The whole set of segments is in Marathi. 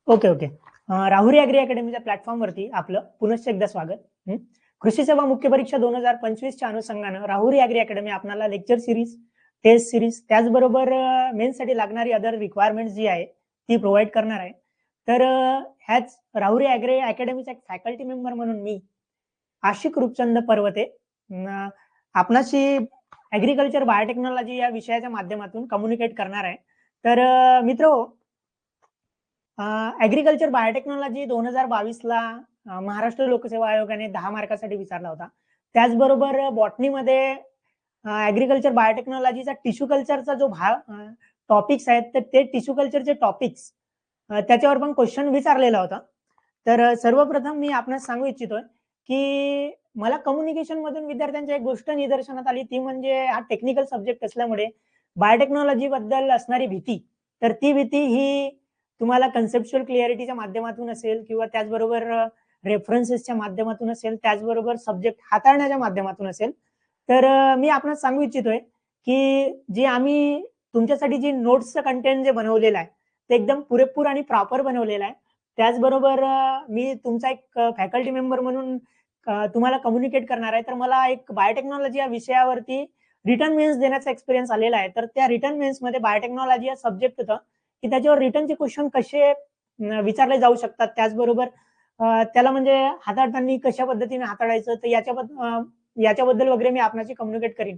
Okay okay. राहुरी ॲग्री अकॅडमीच्या प्लॅटफॉर्मवरती आपलं पुनश्च एकदा स्वागत. कृषी सेवा मुख्य परीक्षा 2025च्या अनुषंगानं राहुरी ॲग्री अकॅडमी आपल्याला लेक्चर सिरीज, टेस्ट सिरीज त्याचबरोबर मेन्ससाठी लागणारी अदर रिक्वायरमेंट जी आहे ती प्रोव्हाइड करणार आहे. तर ह्याच राहुरी ॲग्री अकॅडमीचा एक फॅकल्टी मेंबर म्हणून मी आशिक रूपचंद पर्वते आपणाशी ॲग्रीकल्चर बायोटेक्नॉलॉजी या विषयाच्या माध्यमातून कम्युनिकेट करणार आहे. तर मित्र ॲग्रीकल्चर बायोटेक्नॉलॉजी 2022ला महाराष्ट्र लोकसेवा आयोगाने 10 मार्कासाठी विचारला होता. त्याचबरोबर बॉटनीमध्ये ॲग्रीकल्चर बायोटेक्नॉलॉजीचा टिश्यू कल्चरचा जो टॉपिक्स आहेत तर ते टिश्यू कल्चरचे टॉपिक्स त्याच्यावर पण क्वेश्चन विचारलेला होता. तर सर्वप्रथम मी आपणास सांगू इच्छितोय की मला कम्युनिकेशन मधून विद्यार्थ्यांची एक गोष्ट निदर्शनात आली ती म्हणजे हा टेक्निकल सब्जेक्ट असल्यामुळे बायोटेक्नॉलॉजी बद्दल असणारी भीती, तर ती भीती ही तुम्हाला कन्सेप्च्युअल क्लिअरिटीच्या माध्यमातून असेल किंवा त्याचबरोबर रेफरन्सेसच्या माध्यमातून असेल, त्याचबरोबर सब्जेक्ट हाताळण्याच्या माध्यमातून असेल. तर मी आपणास सांगू इच्छितोय की जे आम्ही तुमच्यासाठी जी नोट्सचं कंटेंट जे बनवलेलं आहे ते एकदम पुरेपूर आणि प्रॉपर बनवलेलं आहे. त्याचबरोबर मी तुमचा एक फॅकल्टी मेंबर म्हणून तुम्हाला कम्युनिकेट करणार आहे. तर मला एक बायोटेक्नॉलॉजी या विषयावरती रिटर्न मेन्स देण्याचा एक्सपिरियन्स आलेला आहे. तर त्या रिटर्न मेन्समध्ये बायोटेक्नॉलॉजी हा सब्जेक्ट होता की त्याच्यावर रिटर्नचे क्वेश्चन कसे विचारले जाऊ शकतात, त्याचबरोबर त्याला म्हणजे हाताळताना कशा पद्धतीने हाताळायचं, तर याच्याबद्दल वगैरे मी आपणाशी कम्युनिकेट करीन.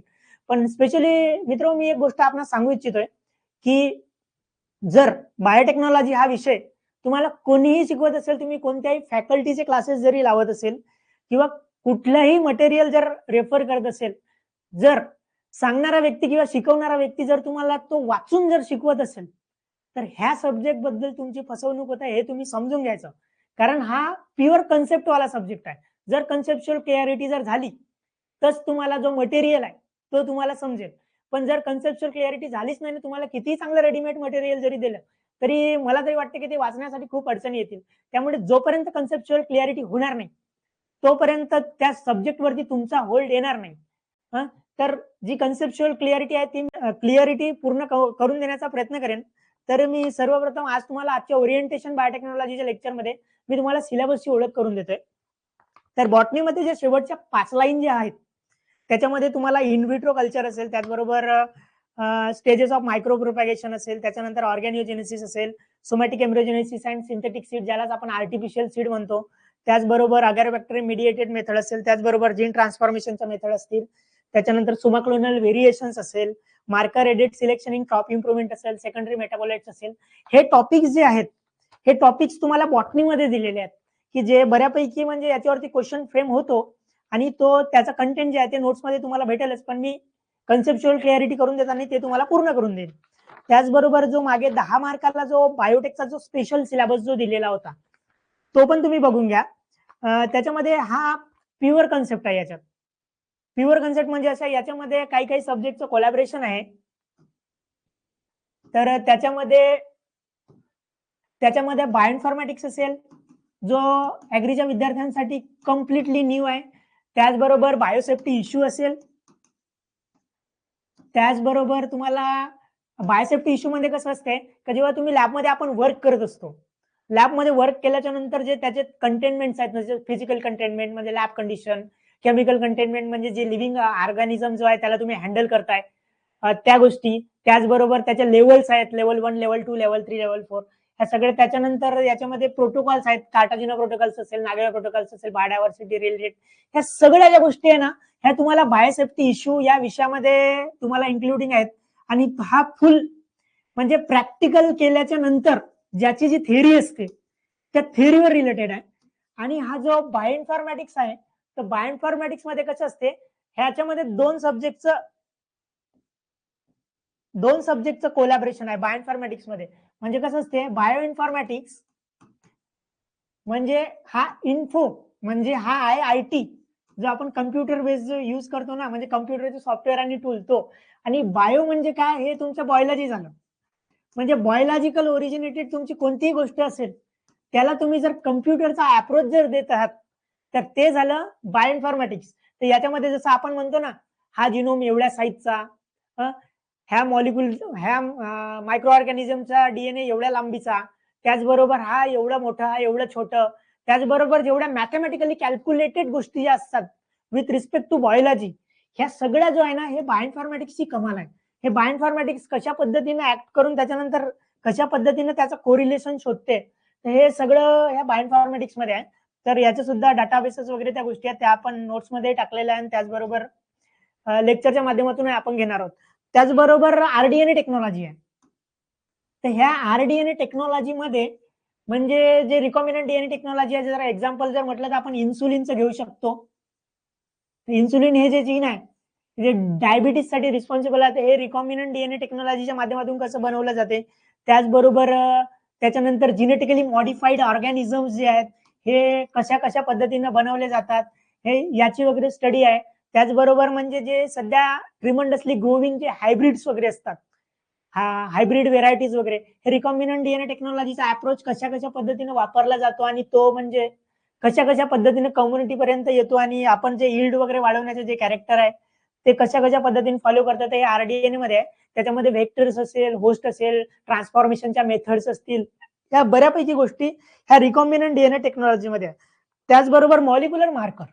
पण स्पेशली मित्र मी एक गोष्ट आपणास सांगू इच्छितोय की जर बायोटेक्नॉलॉजी हा विषय तुम्हाला कोणीही शिकवत असेल, तुम्ही कोणत्याही फॅकल्टीचे क्लासेस जरी लावत असेल किंवा कुठलंही मटेरियल जर रेफर करत असेल, जर सांगणारा व्यक्ती किंवा शिकवणारा व्यक्ती जर तुम्हाला तो वाचून जर शिकवत असेल, तर ह्या सब्जेक्ट बद्दल तुमची फसवणूक होत आहे हे तुम्ही समजून घ्यायचं. कारण हा प्युअर कन्सेप्ट वाला सब्जेक्ट आहे. जर कन्सेप्च्युअल क्लिअरिटी जर झाली तरच तुम्हाला जो मटेरियल आहे तो तुम्हाला समजेल. पण जर कन्सेप्च्युअल क्लिअरिटी झालीच नाही, तुम्हाला किती चांगलं रेडीमेड मटेरियल जरी दिलं तरी मला तरी वाटतं की ते वाचण्यासाठी खूप अडचणी येतील. त्यामुळे जोपर्यंत कन्सेप्च्युअल क्लिअरिटी होणार नाही तोपर्यंत त्या सब्जेक्ट वरती तुमचा होल्ड येणार नाही. तर जी कन्सेप्च्युअल क्लिअरिटी आहे ती क्लिअरिटी पूर्ण करून देण्याचा प्रयत्न करेन. तर मी सर्वप्रथम आज तुम्हाला आजच्या ओरिएंटेशन बायोटेक्नॉलॉजीच्या लेक्चरमध्ये मी तुम्हाला सिलेबसची ओळख करून देतोय. तर बॉटनीमध्ये जे शेवटच्या 5 लाईन जे आहेत त्याच्यामध्ये तुम्हाला इनव्हिट्रो कल्चर असेल, त्याचबरोबर स्टेजेस ऑफ मायक्रो प्रोपॅगेशन असेल, त्याच्यानंतर ऑर्गॅनिओजेनेसिस असेल, somatic embryogenesis and synthetic seed ज्यालाच आपण आर्टिफिशियल सीड म्हणतो, त्याचबरोबर अगॅरोबॅक्टेरियम मेडिएटेड मेथड असेल, त्याचबरोबर जीन ट्रान्सफॉर्मेशनचा मेथड असतील, त्याच्यानंतर सुमाक्लोनल व्हेरिएशन्स असेल, marker edit selection in crop improvement असेल, सेकंडरी मेटाबोलाइट्स असेल, हे टॉपिक्स जे आहेत हे टॉपिक्स तुम्हाला बॉटनीमध्ये दिलेले आहेत की जे बऱ्यापैकी म्हणजे याच्यावरती क्वेश्चन फ्रेम होतो आणि तो त्याचा कंटेंट जे आहे ते नोट्समध्ये तुम्हाला भेटेलच, पण मी कन्सेप्च्युअल क्लिअरिटी करून देताना ते तुम्हाला पूर्ण करून देईन. त्याचबरोबर जो मागे 10 मार्काला जो बायोटेकचा जो स्पेशल सिलेबस जो दिलेला होता तो पण तुम्ही बघून घ्या. त्याच्यामध्ये हा प्युअर कन्सेप्ट आहे. याच्यात प्युअर कन्सेप्ट म्हणजे असं याच्यामध्ये काही काही सब्जेक्टचं कोलॅबोरेशन आहे. तर त्याच्यामध्ये बायोइन्फॉर्मॅटिक्स असेल जो ॲग्रीच्या विद्यार्थ्यांसाठी कम्प्लिटली न्यू आहे, त्याचबरोबर बायोसेफ्टी इश्यू असेल, त्याचबरोबर तुम्हाला बायोसेफ्टी इश्यू मध्ये कसं असते की जेव्हा तुम्ही लॅबमध्ये आपण वर्क करत असतो, लॅबमध्ये वर्क केल्याच्या नंतर जे त्याचे कंटेनमेंट्स आहेत म्हणजे फिजिकल कंटेनमेंट म्हणजे लॅब कंडिशन, केमिकल कंटेनमेंट म्हणजे जे लिव्हिंग ऑर्गॅनिझम जो आहे त्याला तुम्ही हँडल करताय त्या गोष्टी, त्याचबरोबर त्याच्या लेवल्स आहेत, लेवल 1, लेवल 2, लेवल 3, लेवल 4, ह्या सगळे. त्याच्यानंतर याच्यामध्ये प्रोटोकॉल्स आहेत, कार्टाजिनो प्रोटोकॉल्स असेल, नागेला प्रोटोकॉल्स असेल, बायोडायव्हर्सिटी रिलेटेड, ह्या सगळ्या ज्या गोष्टी आहे ना ह्या तुम्हाला बायोसेफ्टी इश्यू या विषयामध्ये तुम्हाला इन्क्लुडिंग आहेत. आणि हा फुल म्हणजे प्रॅक्टिकल केल्याच्या नंतर ज्याची जी थिअरी असते त्या थिअरीवर रिलेटेड आहे. आणि हा जो बायोइन्फॉर्मॅटिक्स आहे तर बायोइन्फॉर्मॅटिक्स मध्ये कसं असते, ह्याच्यामध्ये दोन सब्जेक्टचं कोलॅबोरेशन आहे बायोइन्फॉर्मॅटिक्स मध्ये. म्हणजे कसं असते, बायोइन्फॉर्मॅटिक्स म्हणजे हा इन्फो म्हणजे हा आहे आयटी जो आपण कम्प्युटर बेस्ड जो यूज करतो ना, म्हणजे कम्प्युटरचे सॉफ्टवेअर आणि टूल तो. आणि बायो म्हणजे काय, हे तुमचं बायोलॉजी झालं. म्हणजे बायोलॉजिकल ओरिजिनेटेड तुमची कोणतीही गोष्ट असेल त्याला तुम्ही जर कम्प्युटरचा अप्रोच जर देत आहात तर ते झालं बायोइन्फॉर्मॅटिक्स. तर याच्यामध्ये जसं आपण म्हणतो ना, हा जिनोम एवढ्या साईजचा, ह्या मॉलिक्युल ह्या मायक्रो ऑर्गॅनिझमचा डीएनए एवढ्या लांबीचा, त्याचबरोबर हा एवढा मोठा, हा एवढं छोटं, त्याचबरोबर जेवढ्या मॅथमॅटिकली कॅल्क्युलेटेड गोष्टी ज्या असतात विथ रिस्पेक्ट टू बायोलॉजी, ह्या सगळ्या जो आहे ना, हे बायोइन्फॉर्मॅटिक्सची कमाल आहे. हे बायोइन्फॉर्मॅटिक्स कशा पद्धतीने ऍक्ट करून त्याच्यानंतर कशा पद्धतीने त्याचं कोरिलेशन शोधते, हे सगळं ह्या बायोइन्फॉर्मॅटिक्स मध्ये आहे. तर याचे सुद्धा डाटाबेसेस वगैरे त्या गोष्टी आहेत, त्या आपण नोट्समध्ये टाकलेल्या आहे. त्याचबरोबर लेक्चरच्या माध्यमातून आपण घेणार आहोत. त्याचबरोबर आरडीएनए टेक्नॉलॉजी आहे. तर ह्या आरडीएनए टेक्नॉलॉजी मध्ये म्हणजे जे रिकॉम्बिनंट डीएनए टेक्नॉलॉजी आहे, जर एक्झाम्पल जर म्हटलं तर आपण इन्सुलिनचं घेऊ शकतो. इन्सुलिन हे जे जीन आहे, जे डायबिटीस साठी रिस्पॉन्सिबल आहे, हे रिकॉम्बिनंट डीएनए टेक्नॉलॉजीच्या माध्यमातून कसं बनवलं जाते. त्याचबरोबर त्याच्यानंतर जिनेटिकली मॉडिफाईड ऑर्गॅनिझम्स जे आहेत, हे कशा कशा पद्धतीने बनवले जातात, हे याची वगैरे स्टडी आहे. त्याचबरोबर म्हणजे जे सध्या ट्रिमंडसली ग्रोविंग जे हायब्रिड्स वगैरे असतात, हायब्रिड व्हेरायटीज वगैरे, हे रिकॉम्बिनंट डीएनए टेक्नॉलॉजीचा अप्रोच कशा कशा पद्धतीने वापरला जातो आणि तो म्हणजे कशा कशा पद्धतीने कम्युनिटी पर्यंत येतो आणि आपण जे यील्ड वगैरे वाढवण्याचे जे कॅरेक्टर आहे ते कशा कशा पद्धतीने फॉलो करतात, हे आरडीएनए मध्ये आहे. त्याच्यामध्ये व्हेक्टर्स असेल, होस्ट असेल, ट्रान्सफॉर्मेशनच्या मेथड्स असतील, या बऱ्यापैकी गोष्टी ह्या रिकॉम्बिनंट डीएनए टेक्नॉलॉजी मध्ये आहे. त्याचबरोबर मॉलिक्युलर मार्कर,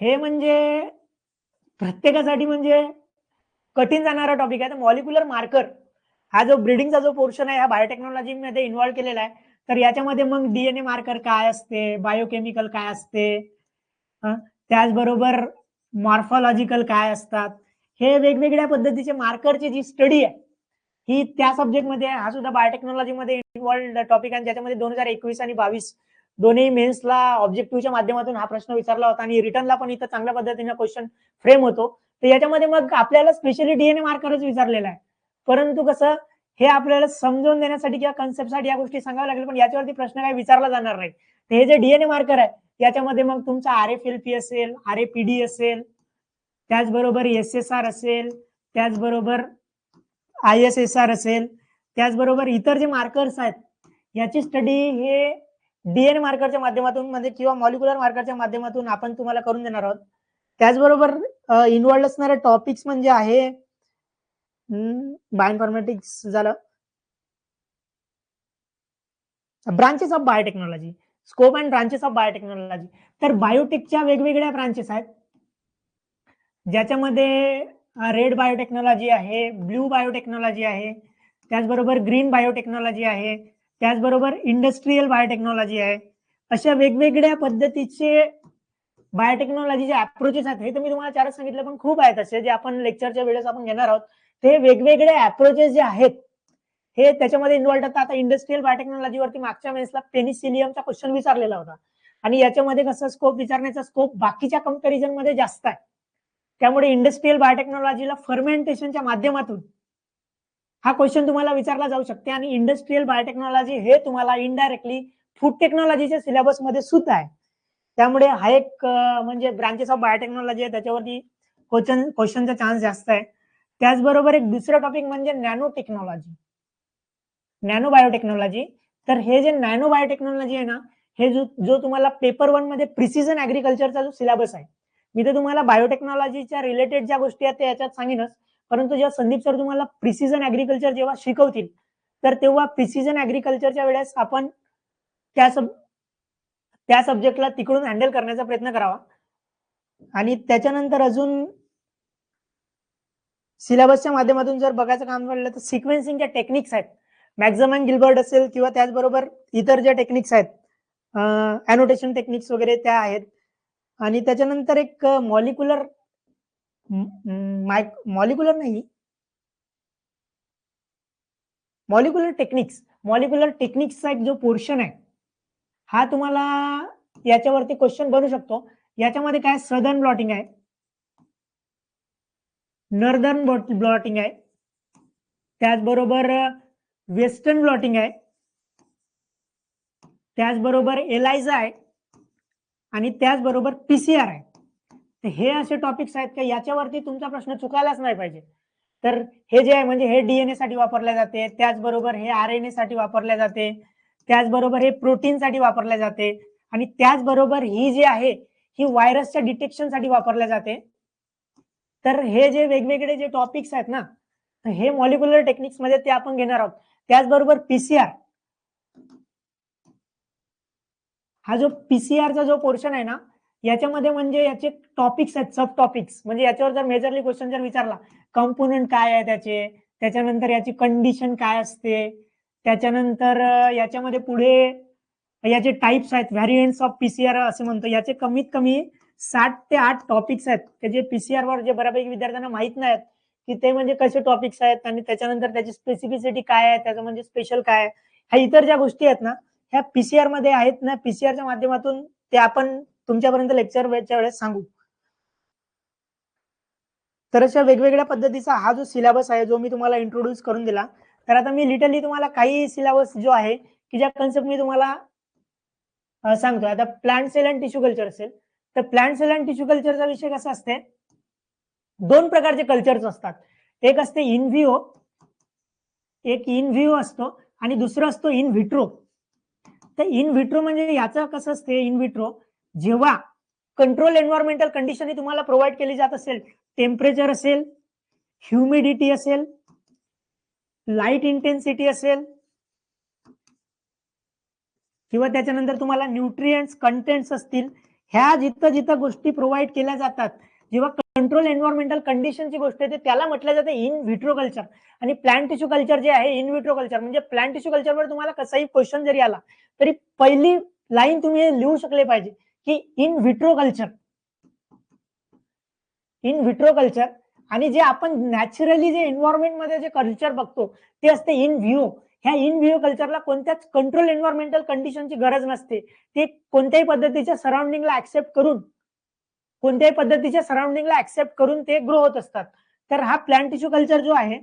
हे म्हणजे प्रत्येकासाठी म्हणजे कठीण जाणारा टॉपिक आहे. तर मॉलिक्युलर मार्कर हा जो ब्रीडिंगचा जो पोर्शन आहे, हा बायोटेक्नॉलॉजी मध्ये इन्व्हॉल्व केलेला आहे. तर याच्यामध्ये मग डीएनए मार्कर काय असते, बायोकेमिकल काय असते, त्याचबरोबर मॉर्फॉलॉजिकल काय असतात, हे वेगवेगळ्या पद्धतीचे मार्करची जी स्टडी आहे ही त्या सब्जेक्टमध्ये, हा सुद्धा बायोटेक्नॉलॉजी मध्ये इन्व्हॉल्ड टॉपिक आहे. ज्याच्यामध्ये 2021 आणि 22 दोन्ही मेन्सला ऑब्जेक्टिव्हच्या माध्यमातून हा प्रश्न विचारला होता आणि रिटर्नला पण इथं चांगल्या पद्धतीने क्वेश्चन फ्रेम होतो. तर याच्यामध्ये मग आपल्याला स्पेशली डीएनए मार्करच विचारलेला आहे. परंतु कसं, हे आपल्याला समजून देण्यासाठी किंवा कन्सेप्टसाठी या गोष्टी सांगाव्या लागेल, पण याच्यावरती प्रश्न काही विचारला जाणार नाही. हे जे डीएनए मार्कर आहे याच्यामध्ये मग तुमचा आरएफएलपी असेल, आरएपीडी असेल, त्याचबरोबर एसएसआर असेल, त्याचबरोबर आयएसएसआर असेल, त्याचबरोबर इतर जे मार्कर्स आहेत याची स्टडी हे डीएनए मार्करच्या माध्यमातून म्हणजे किंवा मॉलिक्युलर मार्करच्या माध्यमातून आपण तुम्हाला करून देणार आहोत. त्याचबरोबर इन्व्हॉल्ड असणारे टॉपिक्स म्हणजे आहे बायोइन्फॉर्मॅटिक्स झालं, branches of biotechnology, scope and branches of biotechnology. तर बायोटेकच्या वेगवेगळ्या ब्रांचेस आहेत, ज्याच्यामध्ये रेड बायोटेक्नॉलॉजी आहे, ब्ल्यू बायोटेक्नॉलॉजी आहे, त्याचबरोबर ग्रीन बायोटेक्नॉलॉजी आहे, त्याचबरोबर इंडस्ट्रियल बायोटेक्नॉलॉजी आहे. अशा वेगवेगळ्या पद्धतीचे बायोटेक्नॉलॉजीचे अप्रोचेस आहेत. हे तर मी तुम्हाला चारच सांगितलं, पण खूप आहेत असे जे आपण लेक्चरच्या वेळेस आपण घेणार आहोत. ते वेगवेगळे अप्रोचेस जे आहेत हे त्याच्यामध्ये इन्व्हॉल्ड होतात. आता इंडस्ट्रियल बायोटेक्नॉलॉजीवरती मागच्या वेळेसला पेनिसिलियमचा क्वेश्चन विचारलेला होता आणि याच्यामध्ये कसं स्कोप विचारण्याचा स्कोप बाकीच्या कंपॅरिझन मध्ये जास्त आहे. त्यामुळे इंडस्ट्रियल बायोटेक्नॉलॉजीला फर्मेंटेशनच्या माध्यमातून हा क्वेश्चन तुम्हाला विचारला जाऊ शकते आणि इंडस्ट्रियल बायोटेक्नॉलॉजी हे तुम्हाला इनडायरेक्टली फूड टेक्नॉलॉजीच्या सिलेबस मध्ये सुद्धा आहे. त्यामुळे हा एक म्हणजे ब्रांचेस ऑफ बायोटेक्नॉलॉजी आहे, त्याच्यावरती क्वेश्चनचा चान्स जास्त आहे. त्याचबरोबर एक दुसरं टॉपिक म्हणजे नॅनो टेक्नॉलॉजी, नॅनो बायोटेक्नॉलॉजी. तर हे जे नॅनो बायोटेक्नॉलॉजी आहे ना, हे जो तुम्हाला पेपर 1 मध्ये प्रिसिजन ऍग्रिकल्चरचा जो सिलेबस आहे, मी तर तुम्हाला बायोटेक्नॉलॉजीच्या रिलेटेड ज्या गोष्टी आहेत त्या याच्यात सांगेनच, परंतु जेव्हा संदीप सर तुम्हाला प्रिसिजन ऍग्रिकल्चर जेव्हा शिकवतील तर तेव्हा प्रिसिजन ऍग्रिकल्चरच्या वेळेस आपण त्या सब्जेक्टला तिकडून हँडल करण्याचा प्रयत्न करावा. आणि त्याच्यानंतर अजून सिलेबसच्या माध्यमातून जर बघायचं काम पडलं तर सिक्वेन्सिंगच्या टेक्निक्स आहेत, मॅक्झमन गिल्बर्ट असेल किंवा त्याचबरोबर इतर ज्या टेक्निक्स आहेत, अॅनोटेशन टेक्निक्स वगैरे त्या आहेत. आणि त्याच्यानंतर एक मॉलिक्युलर नाही, मॉलिक्युलर टेक्निक्सचा एक जो पोर्शन आहे हा तुम्हाला याच्यावरती क्वेश्चन बनू शकतो. याच्यामध्ये काय सदर्न ब्लॉटिंग आहे, नॉर्दर्न ब्लॉटिंग आहे, त्याचबरोबर वेस्टर्न ब्लॉटिंग आहे, त्याचबरोबर एलायझा आहे आणि त्याचबरोबर पीसीआर आहे. तर हे असे टॉपिक्स आहेत की याच्यावरती तुमचा प्रश्न चुकायलाच नाही पाहिजे. तर हे जे आहे म्हणजे हे डीएनए साठी वापरले जाते, त्याचबरोबर हे आरएनए साठी वापरले जाते, त्याचबरोबर हे प्रोटीन साठी वापरले जाते आणि त्याचबरोबर ही जी आहे ही व्हायरसच्या डिटेक्शन साठी वापरले जाते. तर हे जे वेगवेगळे जे टॉपिक्स आहेत ना, हे मॉलिक्युलर टेक्निक्स मध्ये ते आपण घेणार आहोत. त्याचबरोबर पीसीआर, हा जो पीसीआरचा जो पोर्शन आहे ना, याच्यामध्ये म्हणजे याचे टॉपिक्स आहेत, सब टॉपिक्स. म्हणजे याच्यावर जर मेजरली क्वेश्चन जर विचारला, कंपोनंट काय आहे त्याचे, त्याच्यानंतर याची कंडिशन काय असते, त्याच्यानंतर याच्यामध्ये पुढे याचे टाइप्स आहेत, व्हॅरियंट्स ऑफ पीसीआर असं म्हणतो. याचे कमीत कमी 7 ते 8 टॉपिक्स आहेत, ते जे पीसीआर वर जे बऱ्यापैकी विद्यार्थ्यांना माहित नाहीत की ते म्हणजे कसे टॉपिक्स आहेत, आणि त्याच्यानंतर त्याची स्पेसिफिसिटी काय आहे, त्याचं म्हणजे स्पेशल काय आहे, ह्या इतर ज्या गोष्टी आहेत ना, ह्या पीसीआर मध्ये आहेत ना. पीसीआरच्या माध्यमातून ते आपण तुमच्यापर्यंत लेक्चर वेळेस सांगू. तर अशा वेगवेगळ्या पद्धतीचा हा जो सिलेबस आहे, जो मी तुम्हाला इंट्रोड्यूस करून दिला, तर आता मी लिटरली तुम्हाला काही सिलेबस जो आहे की ज्या कन्सेप्ट मी तुम्हाला सांगतो. आता plant cell and tissue culture असेल, तर प्लांट सेल अँड टिश्यू कल्चरचा विषय कसा असते, 2 प्रकारचे कल्चर्स असतात. एक असते इन व्हिओ, एक इन व्हिओ असतो, आणि दुसरं असतो इन व्हिट्रो. तर इन व्हिट्रो म्हणजे याचं कसं असते, इन व्हिट्रो जेव्हा कंट्रोल एन्व्हायरमेंटल कंडिशन तुम्हाला प्रोव्हाइड केली जात असेल, टेम्परेचर असेल, ह्युमिडिटी असेल, लाईट इंटेन्सिटी असेल, किंवा त्याच्यानंतर तुम्हाला न्यूट्रिएंट्स कंटेंट्स असतील, ह्या जिथं जिथं गोष्टी प्रोव्हाइड केल्या जातात, जेव्हा कंट्रोल एन्व्हायरमेंटल कंडिशनची गोष्ट येते, त्याला म्हटलं जाते इन व्हिट्रो कल्चर. आणि प्लांट टिश्यू कल्चर जे आहे, इन व्हिट्रो कल्चर म्हणजे प्लांट टिश्यू कल्चरवर तुम्हाला कसाही क्वेश्चन जरी आला तरी पहिली लाईन तुम्ही लिहू शकले पाहिजे की in vitro culture, in vitro culture. आणि जे आपण नॅचरली जे एन्व्हायरमेंट मध्ये जे कल्चर बघतो ते असते इन व्ह्यू. ह्या इन व्ह्यू कल्चरला कोणत्याच कंट्रोल एन्व्हायरमेंटल कंडिशनची गरज नसते. ते कोणत्याही पद्धतीच्या सराउंडिंगला ऍक्सेप्ट करून, कोणत्याही पद्धतीच्या सराउंडिंगला ऍक्सेप्ट करून ते ग्रो होत असतात. तर हा प्लांट टिश्यू कल्चर जो आहे,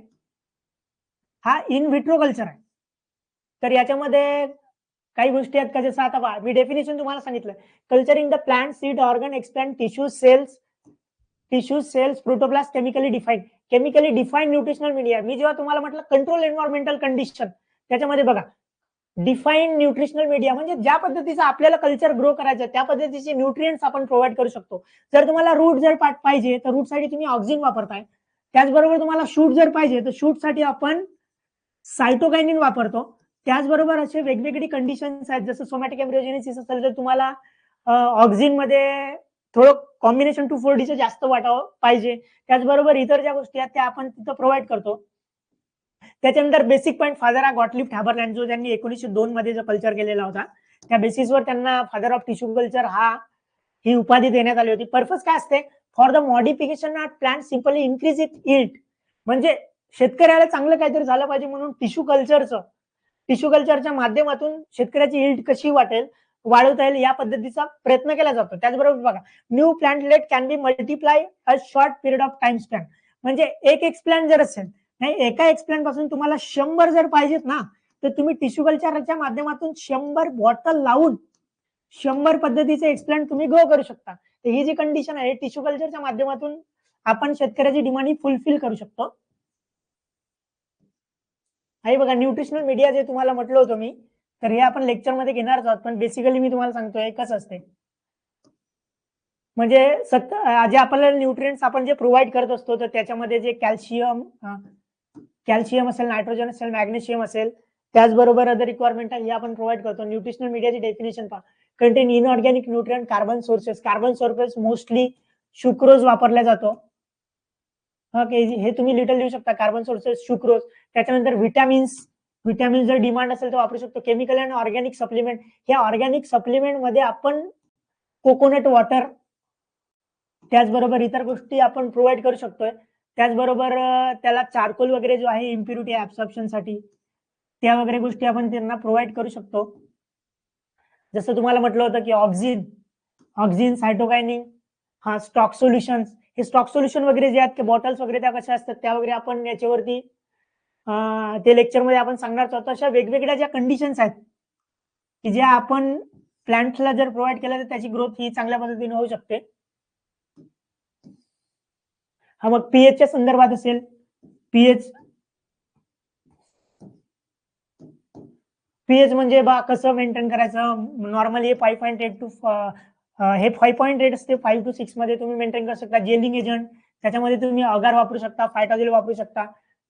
हा इन व्हिट्रो कल्चर आहे. तर याच्यामध्ये काही गोष्टी आहेत का, जसं आता मी डेफिनेशन तुम्हाला सांगितलं, culturing the plant seed organ explant tissue cells protoplast chemically define nutritional media. मी जेव्हा तुम्हाला म्हटलं कंट्रोल एन्व्हायरमेंटल कंडिशन, त्याच्यामध्ये बघा डिफाईन न्यूट्रिशनल मीडिया म्हणजे ज्या पद्धतीचं आपल्याला कल्चर ग्रो करायचं त्या पद्धतीचे न्यूट्रिएंट्स आपण प्रोव्हाइड करू शकतो. जर तुम्हाला रूट जर पाहिजे तर रूट साठी तुम्ही ऑक्सिन वापरताय. त्याचबरोबर तुम्हाला शूट जर पाहिजे तर शूट साठी आपण सायटोकायनिन वापरतो. त्याचबरोबर असे वेगवेगळी कंडिशन्स आहेत, जसं सोमॅटिक एम्ब्रियोजेनेसिस असेल तर तुम्हाला ऑक्सिन मध्ये थोडं कॉम्बिनेशन 2,4-डीचं जास्त वाटावं पाहिजे. त्याचबरोबर इतर ज्या गोष्टी आहेत त्या आपण तिथं प्रोव्हाइड करतो. त्याच्यानंतर basic point father of Gottlieb Haberlandt, जो त्यांनी 1902 मध्ये जो कल्चर केलेला होता, त्या बेसिसवर त्यांना फादर ऑफ टिश्यू कल्चर ही उपाधी देण्यात आली होती. पर्पज काय असते, for the modification of plant simply increase it yield. म्हणजे शेतकऱ्याला चांगलं काहीतरी झालं पाहिजे म्हणून टिश्यू कल्चरच्या माध्यमातून शेतकऱ्याची यील्ड कशी वाढवता येईल या पद्धतीचा प्रयत्न केला जातो. त्याचबरोबर बघा, new plantlet can be multiply a short period of time span. म्हणजे एक एक्सप्लांट जर असेल, नाही एका एक्सप्लांट पासून तुम्हाला 100 जर पाहिजेत ना, तर तुम्ही टिश्यू कल्चरच्या माध्यमातून 100 बॉटल लावून 100 पद्धतीचे एक्सप्लांट तुम्ही ग्रो करू शकता. तर ही जी कंडिशन आहे, टिश्यू कल्चरच्या माध्यमातून आपण शेतकऱ्याची डिमांड ही फुलफिल करू शकतो. हे बघा, न्यूट्रिशनल मीडिया जे तुम्हाला म्हटलं होतं मी, तर हे आपण लेक्चरमध्ये घेणारच आहोत, पण बेसिकली मी तुम्हाला सांगतोय कसं असते. म्हणजे जे आपल्याला न्यूट्रिएंट्स आपण जे प्रोव्हाइड करत असतो, तर त्याच्यामध्ये जे कॅल्शियम असेल, नायट्रोजन असेल, मॅग्नेशियम असेल, त्याचबरोबर अदर रिक्वायरमेंट आहे, हे आपण प्रोव्हाइड करतो. न्यूट्रिशनल मीडियाची डेफिनेशन पहा, content inorganic nutrient, carbon sources mostly sucrose वापरला जातो. हे तुम्ही लिटल लिहू शकता, कार्बन सोर्सेस शुक्रोज. त्याच्यानंतर विटॅमिन्स जर डिमांड असेल तर वापरू शकतो. केमिकल अँड ऑर्गॅनिक सप्लिमेंट, ह्या ऑर्गॅनिक सप्लिमेंट मध्ये आपण कोकोनट वॉटर, त्याचबरोबर इतर गोष्टी आपण प्रोव्हाइड करू शकतोय. त्याचबरोबर त्याला चारकोल वगैरे जो आहे इम्प्युरिटी ऍब्सॉर्प्शन साठी, त्या वगैरे गोष्टी आपण त्यांना प्रोव्हाइड करू शकतो. जसं तुम्हाला म्हटलं होतं की ऑक्सिन, सायटोकायनिन, स्टॉक सोल्युशन्स, हे स्टॉक सोल्युशन वगैरे जे आहेत की बॉटल्स वगैरे त्या कशा असतात त्या वगैरे आपण याच्यावरती ते लेक्चर मध्ये आपण सांगणार आहोत. अशा वेगवेगळ्या ज्या कंडिशन्स आहेत की ज्या आपण प्लांटला जर प्रोव्हाइड केल्या तर त्याची ग्रोथ ही चांगल्या पद्धतीने होऊ शकते. मग पीएचच्या संदर्भात असेल, पीएच म्हणजे कसं मेंटेन करायचं. नॉर्मली 5.8 टू 5.8 असते, 5 to 6 मध्ये तुम्ही मेंटेन करू शकता. जेलिंग एजंट, त्याच्यामध्ये तुम्ही अगार वापरू शकता, फायटोझिल वापरू शकता.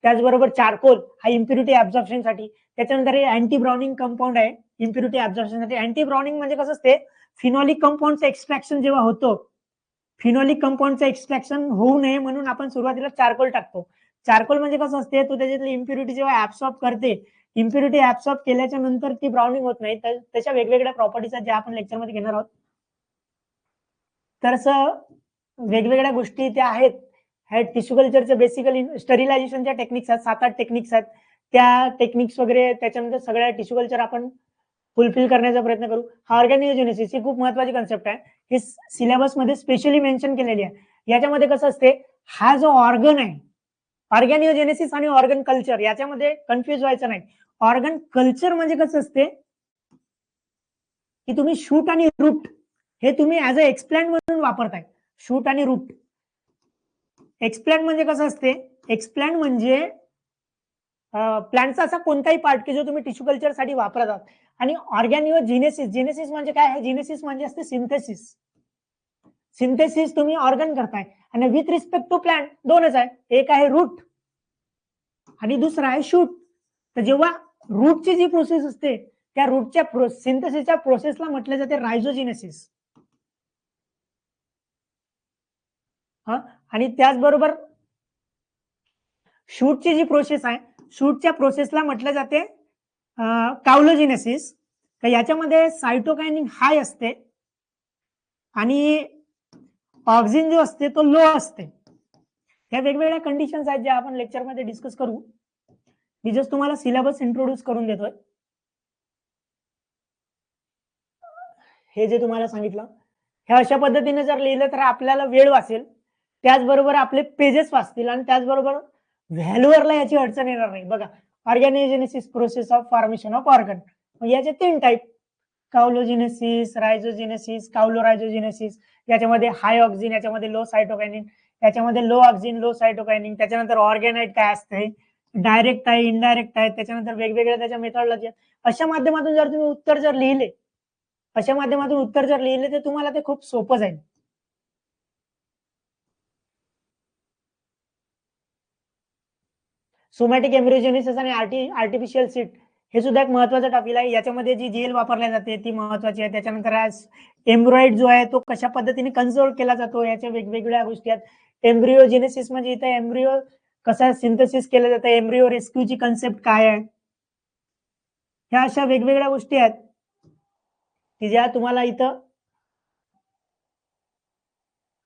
त्याचबरोबर चारकोल हा इम्प्युरिटी ऍब्झॉर्प्शनसाठी, त्याच्यानंतर हे अँटी ब्राउनिंग कंपाऊंड आहे इम्प्युरिटी ऍब्झॉर्प्शनसाठी. अँटी ब्राउनिंग म्हणजे कसं असते, फिनॉलिक कंपाऊंडचं एक्सट्रॅक्शन जेव्हा होतं, फिनॉलिक कंपाऊंडचं एक्सट्रॅक्शन होऊ नये म्हणून आपण सुरुवातीला चारकोल टाकतो. चारकोल म्हणजे कसं असते, तो त्याच्यातली इम्प्युरिटी जेव्हा ऍब्सॉर्ब करते, इम्प्युरिटी ऍब्सॉर्ब केल्याच्या नंतर ती ब्राउनिंग होत नाही, तर त्याच्या वेगवेगळ्या प्रॉपर्टीज आहेत ज्या आपण लेक्चरमध्ये घेणार आहोत. तर असं वेगवेगळ्या गोष्टी त्या आहेत. ह्या टिश्यू कल्चरचे बेसिकली स्टरिलायझेशनच्या टेक्निक्स आहेत, 7-8 टेक्निक्स आहेत. त्या टेक्निक्स वगैरे त्याच्यानंतर सगळ्या टिश्यू कल्चर आपण फुलफिल करण्याचा प्रयत्न करू. ऑर्गॅनिओजेनेसिस ही खूप महत्वाची कन्सेप्ट आहे, हे सिलेबस मध्ये स्पेशली मेन्शन केलेली आहे. याच्यामध्ये कसं असते, हा जो ऑर्गन आहे, ऑर्गॅनिओजेनेसिस आणि ऑर्गन कल्चर याच्यामध्ये कन्फ्युज व्हायचं नाही. ऑर्गन कल्चर म्हणजे कसं असते की तुम्ही शूट आणि रूट हे तुम्ही ऍज अ एक्सप्लॅन्ट म्हणून वापरताय. शूट आणि रूट. एक्सप्लॅन्ट म्हणजे कसं असते, एक्सप्लॅन्ट म्हणजे प्लांटचा असा कोणताही पार्ट की जो तुम्ही टिश्यू कल्चर साठी वापरत आहात. आणि ऑर्गॅनिओजेनेसिस, जेनेसिस म्हणजे काय आहे, जेनेसिस म्हणजे असते सिंथेसिस. सिंथेसिस तुम्ही ऑर्गन करताय, आणि विथ रिस्पेक्ट टू प्लांट दोनच आहे, एक आहे रूट आणि दुसरा आहे शूट. तर जेव्हा रूटची जी प्रोसेस असते, त्या रूटच्या सिंथेसिसच्या प्रोसेसला म्हटले जाते रायझोजेनेसिस. आणि त्याचबरोबर शूटची जी प्रोसेस आहे, शूटच्या प्रोसेसला म्हटलं जाते काउलोजेनेसिस. तर याच्यामध्ये सायटोकायनिन हाय असते आणि ऑक्सिन जो असते तो लो असते. ह्या वेगवेगळ्या कंडिशन्स आहेत ज्या आपण लेक्चरमध्ये डिस्कस करू. मी जस्ट तुम्हाला सिलेबस इंट्रोड्यूस करून देतोय. हे जे तुम्हाला सांगितलं, हे अशा पद्धतीने जर लिहिलं तर आपल्याला वेळ वाचेल, त्याचबरोबर आपले पेजेस वाचतील, आणि त्याचबरोबर व्हॅल्युअरला याची अडचण येणार नाही. बघा, organogenesis process of formation of organ, याचे 3 टाईप, काउलोजेनेसिस, रायझोजेनेसिस, काउलोरायझोजेनेसिस. याच्यामध्ये हाय ऑक्सिन, याच्यामध्ये लो सायटोकायनिन, याच्यामध्ये लो ऑक्सिन लो सायटोकायनिन. त्याच्यानंतर ऑर्गॅनाइट काय असते, डायरेक्ट आहे, इनडायरेक्ट आहे, त्याच्यानंतर वेगवेगळ्या त्याच्या मेथॉडॉलॉजी. अशा माध्यमातून जर तुम्ही उत्तर जर लिहिले, अशा माध्यमातून उत्तर जर लिहिले तर तुम्हाला ते खूप सोपं जाईल. सोमॅटिक एम्ब्रियोजेनेसिस आणि आर्टिफिशियल सीट हे सुद्धा एक महत्वाचा टॉपिक आहे. याच्यामध्ये जी जेल वापरल्या जाते ती महत्वाची आहे. त्याच्यानंतर एम्ब्रॉइड जो आहे तो कशा पद्धतीने कन्झर्व केला जातो, याच्या वेगवेगळ्या गोष्टी आहेत. एम्ब्रियोजेनेसिस म्हणजे इथे एम्ब्रियो कसा सिंथेसिस केलं जातं, एम्ब्रियो रेस्क्यूची कन्सेप्ट काय आहे, ह्या अशा वेगवेगळ्या गोष्टी आहेत की ज्या तुम्हाला इथं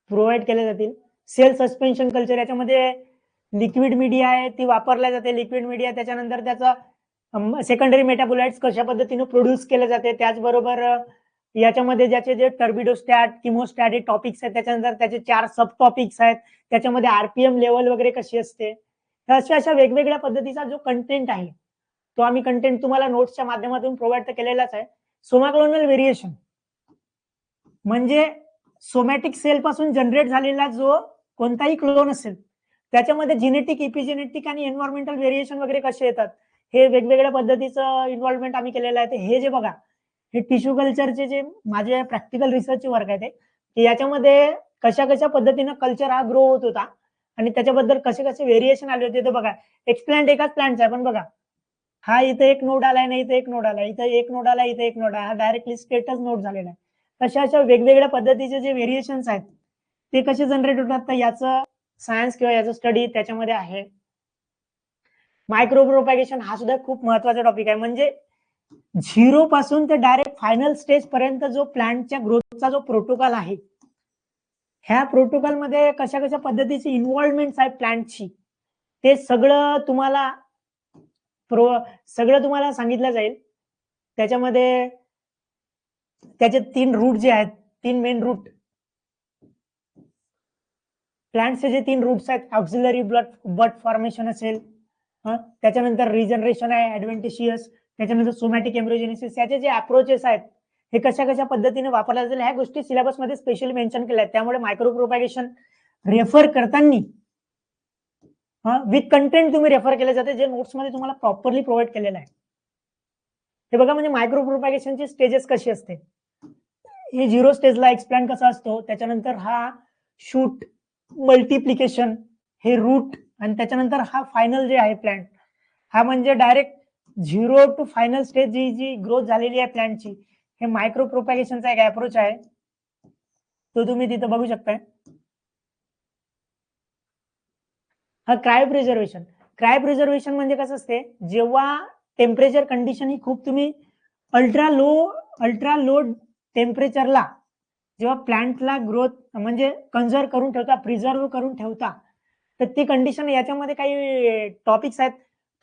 प्रोव्हाइड केल्या जातील. सेल सस्पेन्शन कल्चर, याच्यामध्ये लिक्विड मीडिया आहे ती वापरल्या जाते. लिक्विड मीडिया, त्याच्यानंतर त्याचा सेकंडरी मेटाबोलाइट्स कशा पद्धतीने प्रोड्यूस केले जाते, त्याचबरोबर याच्यामध्ये ज्याचे जे टर्बिडोस्टॅट, किमोस्टॅट हे टॉपिक्स आहेत, त्याच्यानंतर त्याचे 4 सब टॉपिक्स आहेत, त्याच्यामध्ये आरपीएम लेवल वगैरे कशी असते, अशा वेगवेगळ्या पद्धतीचा जो कंटेंट आहे तो आम्ही कंटेंट तुम्हाला नोट्सच्या माध्यमातून प्रोव्हाइड केलेलाच आहे. सोमाक्लोनल व्हेरिएशन म्हणजे सोमॅटिक सेल पासून जनरेट झालेला जो कोणताही क्लोन असेल त्याच्यामध्ये जेनेटिक, इपिजेनेटिक आणि एन्व्हायरमेंटल व्हेरिएशन वगैरे कसे येतात, हे वेगवेगळ्या पद्धतीचं इन्व्हॉल्वमेंट आम्ही केलेलं आहे. हे जे बघा, हे टिश्यू कल्चरचे जे माझे प्रॅक्टिकल रिसर्चचे वर्क आहे ते याच्यामध्ये कशा कशा पद्धतीनं कल्चर हा ग्रो होत होता आणि त्याच्याबद्दल कसे कसे व्हेरिएशन आले होते. ते बघा, एक प्लांट एकाच प्लांटचा आहे, पण बघा हा इथे एक नोड आलाय ना, इथे एक नोड आलाय, इथे एक नोड आलाय, इथे एक नोड आहे, हा डायरेक्टली स्टेटस नोड झालेला आहे. तशा अशा वेगवेगळ्या पद्धतीचे जे व्हेरिएशन्स आहेत ते कसे जनरेट होतात, तर याचं सायन्स किंवा याचं स्टडी त्याच्यामध्ये आहे. मायक्रो प्रोपॅगेशन हा सुद्धा खूप महत्वाचा टॉपिक आहे. म्हणजे 0 पासून ते डायरेक्ट फायनल स्टेज पर्यंत जो प्लांटच्या ग्रोथचा जो प्रोटोकॉल आहे, ह्या प्रोटोकॉल मध्ये कशा कशा पद्धतीची इन्व्हॉल्वमेंट आहे प्लांटची, ते सगळं तुम्हाला सांगितलं जाईल. त्याच्यामध्ये त्याचे 3 रूट जे आहेत, 3 मेन रूट, प्लांटचे जे 3 रूट्स आहेत, ऑक्झिलरी बड फॉर्मेशन असेल, त्याच्यानंतर रिजनरेशन आहे, ऍडव्हेंटिशियस, त्याच्यानंतर सोमॅटिक एम्ब्रियोजेनेसिस, याचे जे अप्रोचेस आहेत हे कशा कशा पद्धतीने वापरल्या जातील ह्या गोष्टी सिलेबसमध्ये स्पेशली मेन्शन केल्या आहेत. त्यामुळे मायक्रो प्रोपॅगेशन रेफर करताना विथ कंटेंट तुम्ही रेफर केले जाते, जे नोट्समध्ये तुम्हाला प्रॉपरली प्रोव्हाइड केलेलं आहे. हे बघा, म्हणजे मायक्रो प्रोपॅगेशनची स्टेजेस कशी असते. हे 0 स्टेजला एक्सप्लेन कसा असतो, त्याच्यानंतर हा शूट, मल्टिप्लिकेशन, हे रूट आणि त्याच्यानंतर हा फायनल जे आहे प्लांट, हा म्हणजे डायरेक्ट 0 टू फायनल स्टेज जी ग्रोथ झालेली आहे प्लांटची, हे मायक्रो प्रोपॅगेशनचा एक अप्रोच आहे, तो तुम्ही तिथं बघू शकताय. हा क्रायोप्रिझर्वेशन म्हणजे कसं असते, जेव्हा टेम्परेचर कंडिशन ही खूप तुम्ही अल्ट्रा लो टेम्परेचरला जेव्हा प्लांटला ग्रोथ म्हणजे कन्झर्व करून ठेवता, प्रिझर्व करून ठेवता, तर ती कंडिशन याच्यामध्ये काही टॉपिक्स आहेत,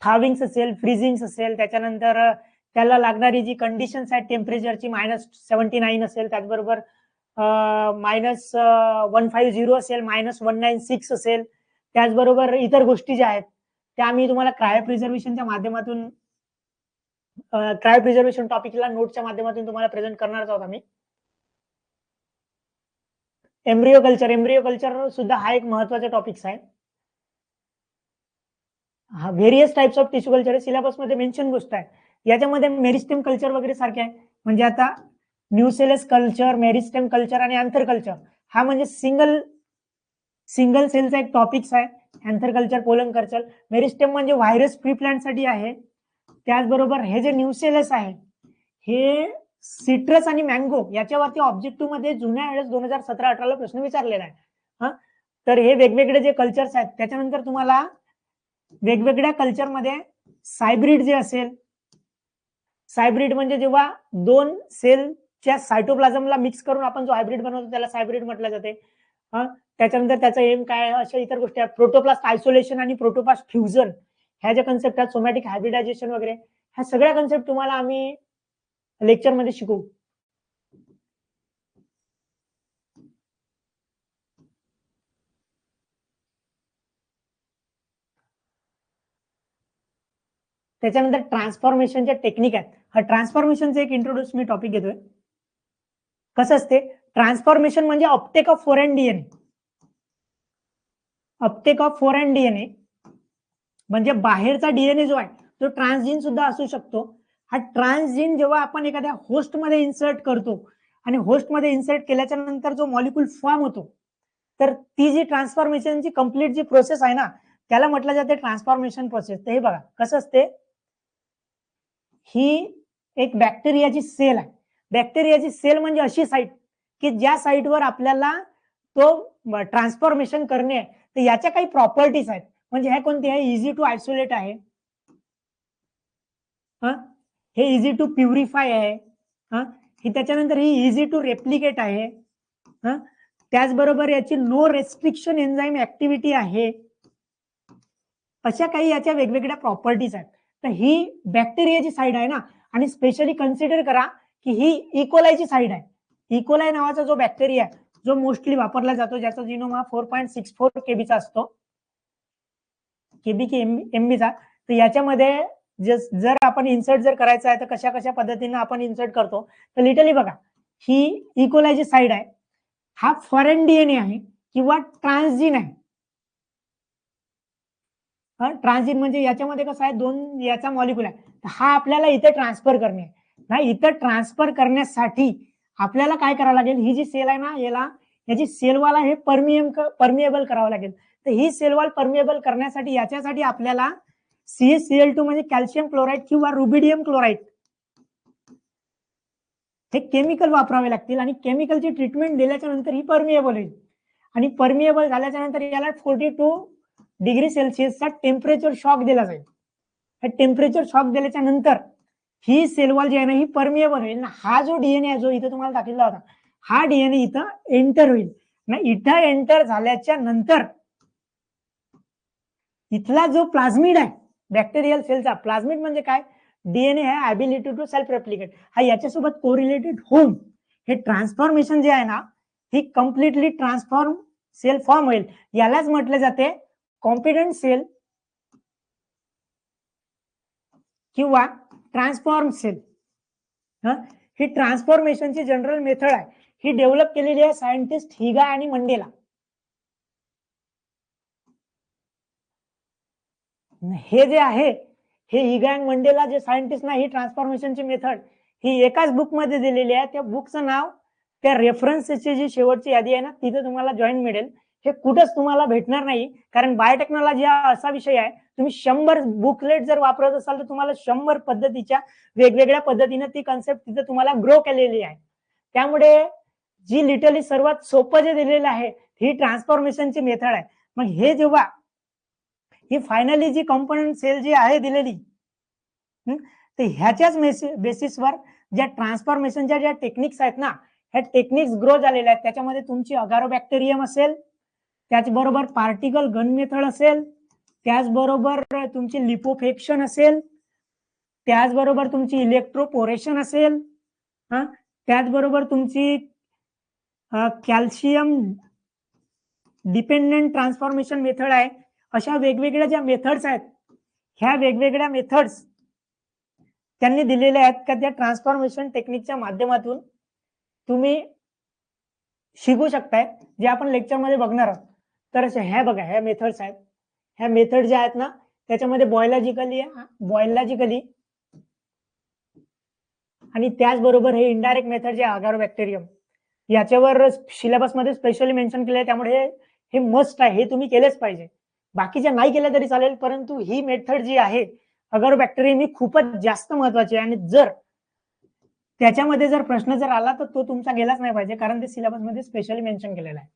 थाविंग्स असेल, फ्रीजिंग असेल, त्याच्यानंतर त्याला लागणारी जी कंडिशन्स आहेत टेम्परेचरची -79 असेल, त्याचबरोबर -150 असेल, -196 असेल, त्याचबरोबर इतर गोष्टी ज्या आहेत त्या आम्ही तुम्हाला क्रायोप्रिझर्वेशनच्या माध्यमातून क्रायोप्रिझर्वेशन टॉपिकला नोटच्या माध्यमातून तुम्हाला प्रेझेंट करणार आहोत आम्ही. एम्ब्रियो कल्चर सुद्धा हा एक महत्वाचा टॉपिक्स आहे. हा various types of tissue culture syllabus मध्ये मेन्शन गोष्ट आहे. याच्यामध्ये मेरिस्टेम कल्चर वगैरे सारखे आहे, म्हणजे आता न्यूसेलस कल्चर, मेरिस्टेम कल्चर आणि अँथर कल्चर हा म्हणजे सिंगल सेलचा एक टॉपिक्स आहे. Anther culture, pollen culture, meristem म्हणजे व्हायरस फ्री प्लांट साठी आहे. त्याचबरोबर हे जे न्यूसेलस आहे हे सिट्रस आणि मँगो याच्यावरती ऑब्जेक्टिव्ह मध्ये जुन्या वेळेस 2017-18 प्रश्न विचारलेला आहे. हा, तर हे वेगवेगळे जे कल्चर्स आहेत त्याच्यानंतर तुम्हाला वेगवेगळ्या कल्चरमध्ये सायब्रिड जे असेल, सायब्रिड म्हणजे जेव्हा दोन सेलच्या सायटोप्लाझमला मिक्स करून आपण जो हायब्रिड बनवतो त्याला सायब्रिड म्हटलं जाते. त्याच्यानंतर त्याचा एम काय, अशा इतर गोष्टी आहेत. प्रोटोप्लास्ट आयसोलेशन आणि प्रोटोप्लास्ट फ्युजन ह्या ज्या कन्सेप्ट आहेत, सोमॅटिक हायब्रिडायझेशन वगैरे, ह्या सगळ्या कन्सेप्ट तुम्हाला आम्ही लेक्चरमध्ये शिकवू. त्याच्यानंतर ट्रान्सफॉर्मेशनच्या टेक्निक आहेत. हा ट्रान्सफॉर्मेशनचा एक इंट्रोड्यूस मी टॉपिक घेतोय. कसं असते ट्रान्सफॉर्मेशन म्हणजे Uptake of foreign DNA. Uptake of foreign DNA म्हणजे बाहेरचा डीएनए जो आहे तो ट्रान्सजीन सुद्धा असू शकतो. हा ट्रान्सजीन जेव्हा आपण एखाद्या होस्टमध्ये इन्सर्ट करतो आणि होस्टमध्ये इन्सर्ट केल्याच्या नंतर जो मॉलिक्यूल फॉर्म होतो, तर ती जी ट्रान्सफॉर्मेशनची कंप्लीट जी प्रोसेस आहे ना त्याला म्हटलं जाते ट्रान्सफॉर्मेशन प्रोसेस. तर हे बघा कसं असते, ही एक बॅक्टेरियाची सेल आहे. बॅक्टेरियाची सेल म्हणजे अशी साईट की ज्या साईटवर आपल्याला तो ट्रान्सफॉर्मेशन करणे आहे. तर याच्या काही प्रॉपर्टीज आहेत, म्हणजे हे कोणते आहे, इझी टू आयसोलेट आहे, हे इझी टू प्युरिफाय आहे, ही त्याच्यानंतर ही इझी टू रेप्लिकेट आहे, त्याचबरोबर याची नो रेस्ट्रिक्शन एन्झाइम ऍक्टिव्हिटी आहे. अशा काही याच्या वेगवेगळ्या प्रॉपर्टीज आहेत. तर ही बॅक्टेरियाची साईड आहे ना, आणि स्पेशली कन्सिडर करा की ही इकोलायची साईड आहे. इकोलाय नावाचा जो बॅक्टेरिया आहे जो मोस्टली वापरला जातो, ज्याचा जिनोम हा 4.64 केबीचा असतो, केबी की एमबीचा. तर याच्यामध्ये जर आपण इन्सर्ट जर करायचं आहे तर कशा कशा पद्धतीने आपण इन्सर्ट करतो, तर लिटरली बघा ही इकोलायची साईड आहे, हा फॉरेन डीएनए आहे किंवा ट्रान्सजीन आहे. ट्रान्सजीन म्हणजे याच्यामध्ये कसं आहे, दोन याचा मॉलिक्यूल आहे, हा आपल्याला इथे ट्रान्सफर करणे आहे ना. इथं ट्रान्सफर करण्यासाठी आपल्याला काय करावं लागेल, ही जी सेल आहे ना याची सेलवाला हे परमिएबल करावं लागेल. तर ही सेलवॉल परमिएबल करण्यासाठी याच्यासाठी आपल्याला CaCl2 म्हणजे कॅल्शियम क्लोराईड किंवा रुबिडियम क्लोराईड हे केमिकल वापरावे लागतील, आणि केमिकलची ट्रीटमेंट दिल्याच्या नंतर ही परमिएबल होईल. आणि परमिएबल झाल्याच्या नंतर याला 42 डिग्री सेल्सिअसचा टेम्परेचर शॉक दिला जाईल. हे टेम्परेचर शॉक दिल्याच्या नंतर ही सेलवॉल जी आहे ना ही परमिएबल होईल ना. हा जो डीएनए आहे जो इथे तुम्हाला दाखवला होता, हा डीएनए इथं एंटर होईल ना. इथं एंटर झाल्याच्या नंतर इथला जो प्लाझमिड आहे बॅक्टेरियल सेलचा, प्लाझमिड म्हणजे काय, डीएनए है ऍबिलिटी टू सेल्फ रेप्लिकेट, हा याच्यासोबत कोरिलेटेड होऊन हे ट्रान्सफॉर्मेशन जे आहे ना ही कम्प्लिटली ट्रान्सफॉर्म सेल फॉर्म होईल. यालाच म्हटलं जाते कॉम्पिटंट सेल किंवा ट्रान्सफॉर्म सेल. ही ट्रान्सफॉर्मेशनची जनरल मेथड आहे, ही डेव्हलप केलेली आहे सायंटिस्ट हिगा आणि मंडेला. हे जे आहे हे हिगा आणि मंडेला जे सायंटिस्ट ना, ही ट्रान्सफॉर्मेशनची मेथड ही एकाच बुक मध्ये दिलेली आहे. त्या बुकचं नाव, त्या रेफरन्सची जी शेवटची यादी आहे ना तिथे तुम्हाला जॉईन मिळेल. हे कुठंच तुम्हाला भेटणार नाही, कारण बायोटेक्नॉलॉजी हा असा विषय आहे, तुम्ही 100 बुकलेट जर वापरत असाल तर तुम्हाला 100 पद्धतीच्या वेगवेगळ्या पद्धतीने ती कन्सेप्ट तिथे तुम्हाला ग्रो केलेली आहे. त्यामुळे जी लिटरली सर्वात सोपं जे दिलेलं आहे ही ट्रान्सफॉर्मेशनची मेथड आहे. मग हे जेव्हा ही फायनली जी कंपोनंट सेल जी आहे दिलेली, तर ह्याच्याच बेसिसवर ज्या ट्रान्सफॉर्मेशनच्या ज्या टेक्निक्स आहेत ना, ह्या टेक्निक्स ग्रो झालेल्या आहेत. त्याच्यामध्ये तुमची अगारोबॅक्टेरियम असेल, त्याचबरोबर पार्टिकल गन मेथड असेल, त्याचबरोबर तुमची लिपोफेक्शन असेल, त्याचबरोबर तुमची इलेक्ट्रोपोरेशन असेल, त्याचबरोबर तुमची कॅल्शियम डिपेंडंट ट्रान्सफॉर्मेशन मेथड आहे. अशा वेगवेगळ्या ज्या मेथड्स आहेत, ह्या वेगवेगळ्या मेथड्स त्यांनी दिलेल्या आहेत का त्या ट्रान्सफॉर्मेशन टेक्निकच्या माध्यमातून तुम्ही शिकू शकताय, जे आपण लेक्चरमध्ये बघणार आहोत. तर ह्या बघा, ह्या मेथड्स आहेत. ह्या मेथड ज्या आहेत ना, त्याच्यामध्ये बायोलॉजिकली आणि त्याचबरोबर हे इनडायरेक्ट मेथड जे अगारोबॅक्टेरियम, याच्यावर सिलेबसमध्ये स्पेशली मेन्शन केलं आहे. त्यामुळे हे मस्ट आहे, हे तुम्ही केलेच पाहिजे. बाकीच्या नाही केल्या तरी चालेल, परंतु ही मेथड जी आहे अगारोबॅक्टेरियम ही खूपच जास्त महत्वाची आहे. आणि जर त्याच्यामध्ये जर प्रश्न जर आला तर तो तुमचा गेलाच नाही पाहिजे, कारण ते सिलेबसमध्ये स्पेशली मेन्शन केलेलं आहे.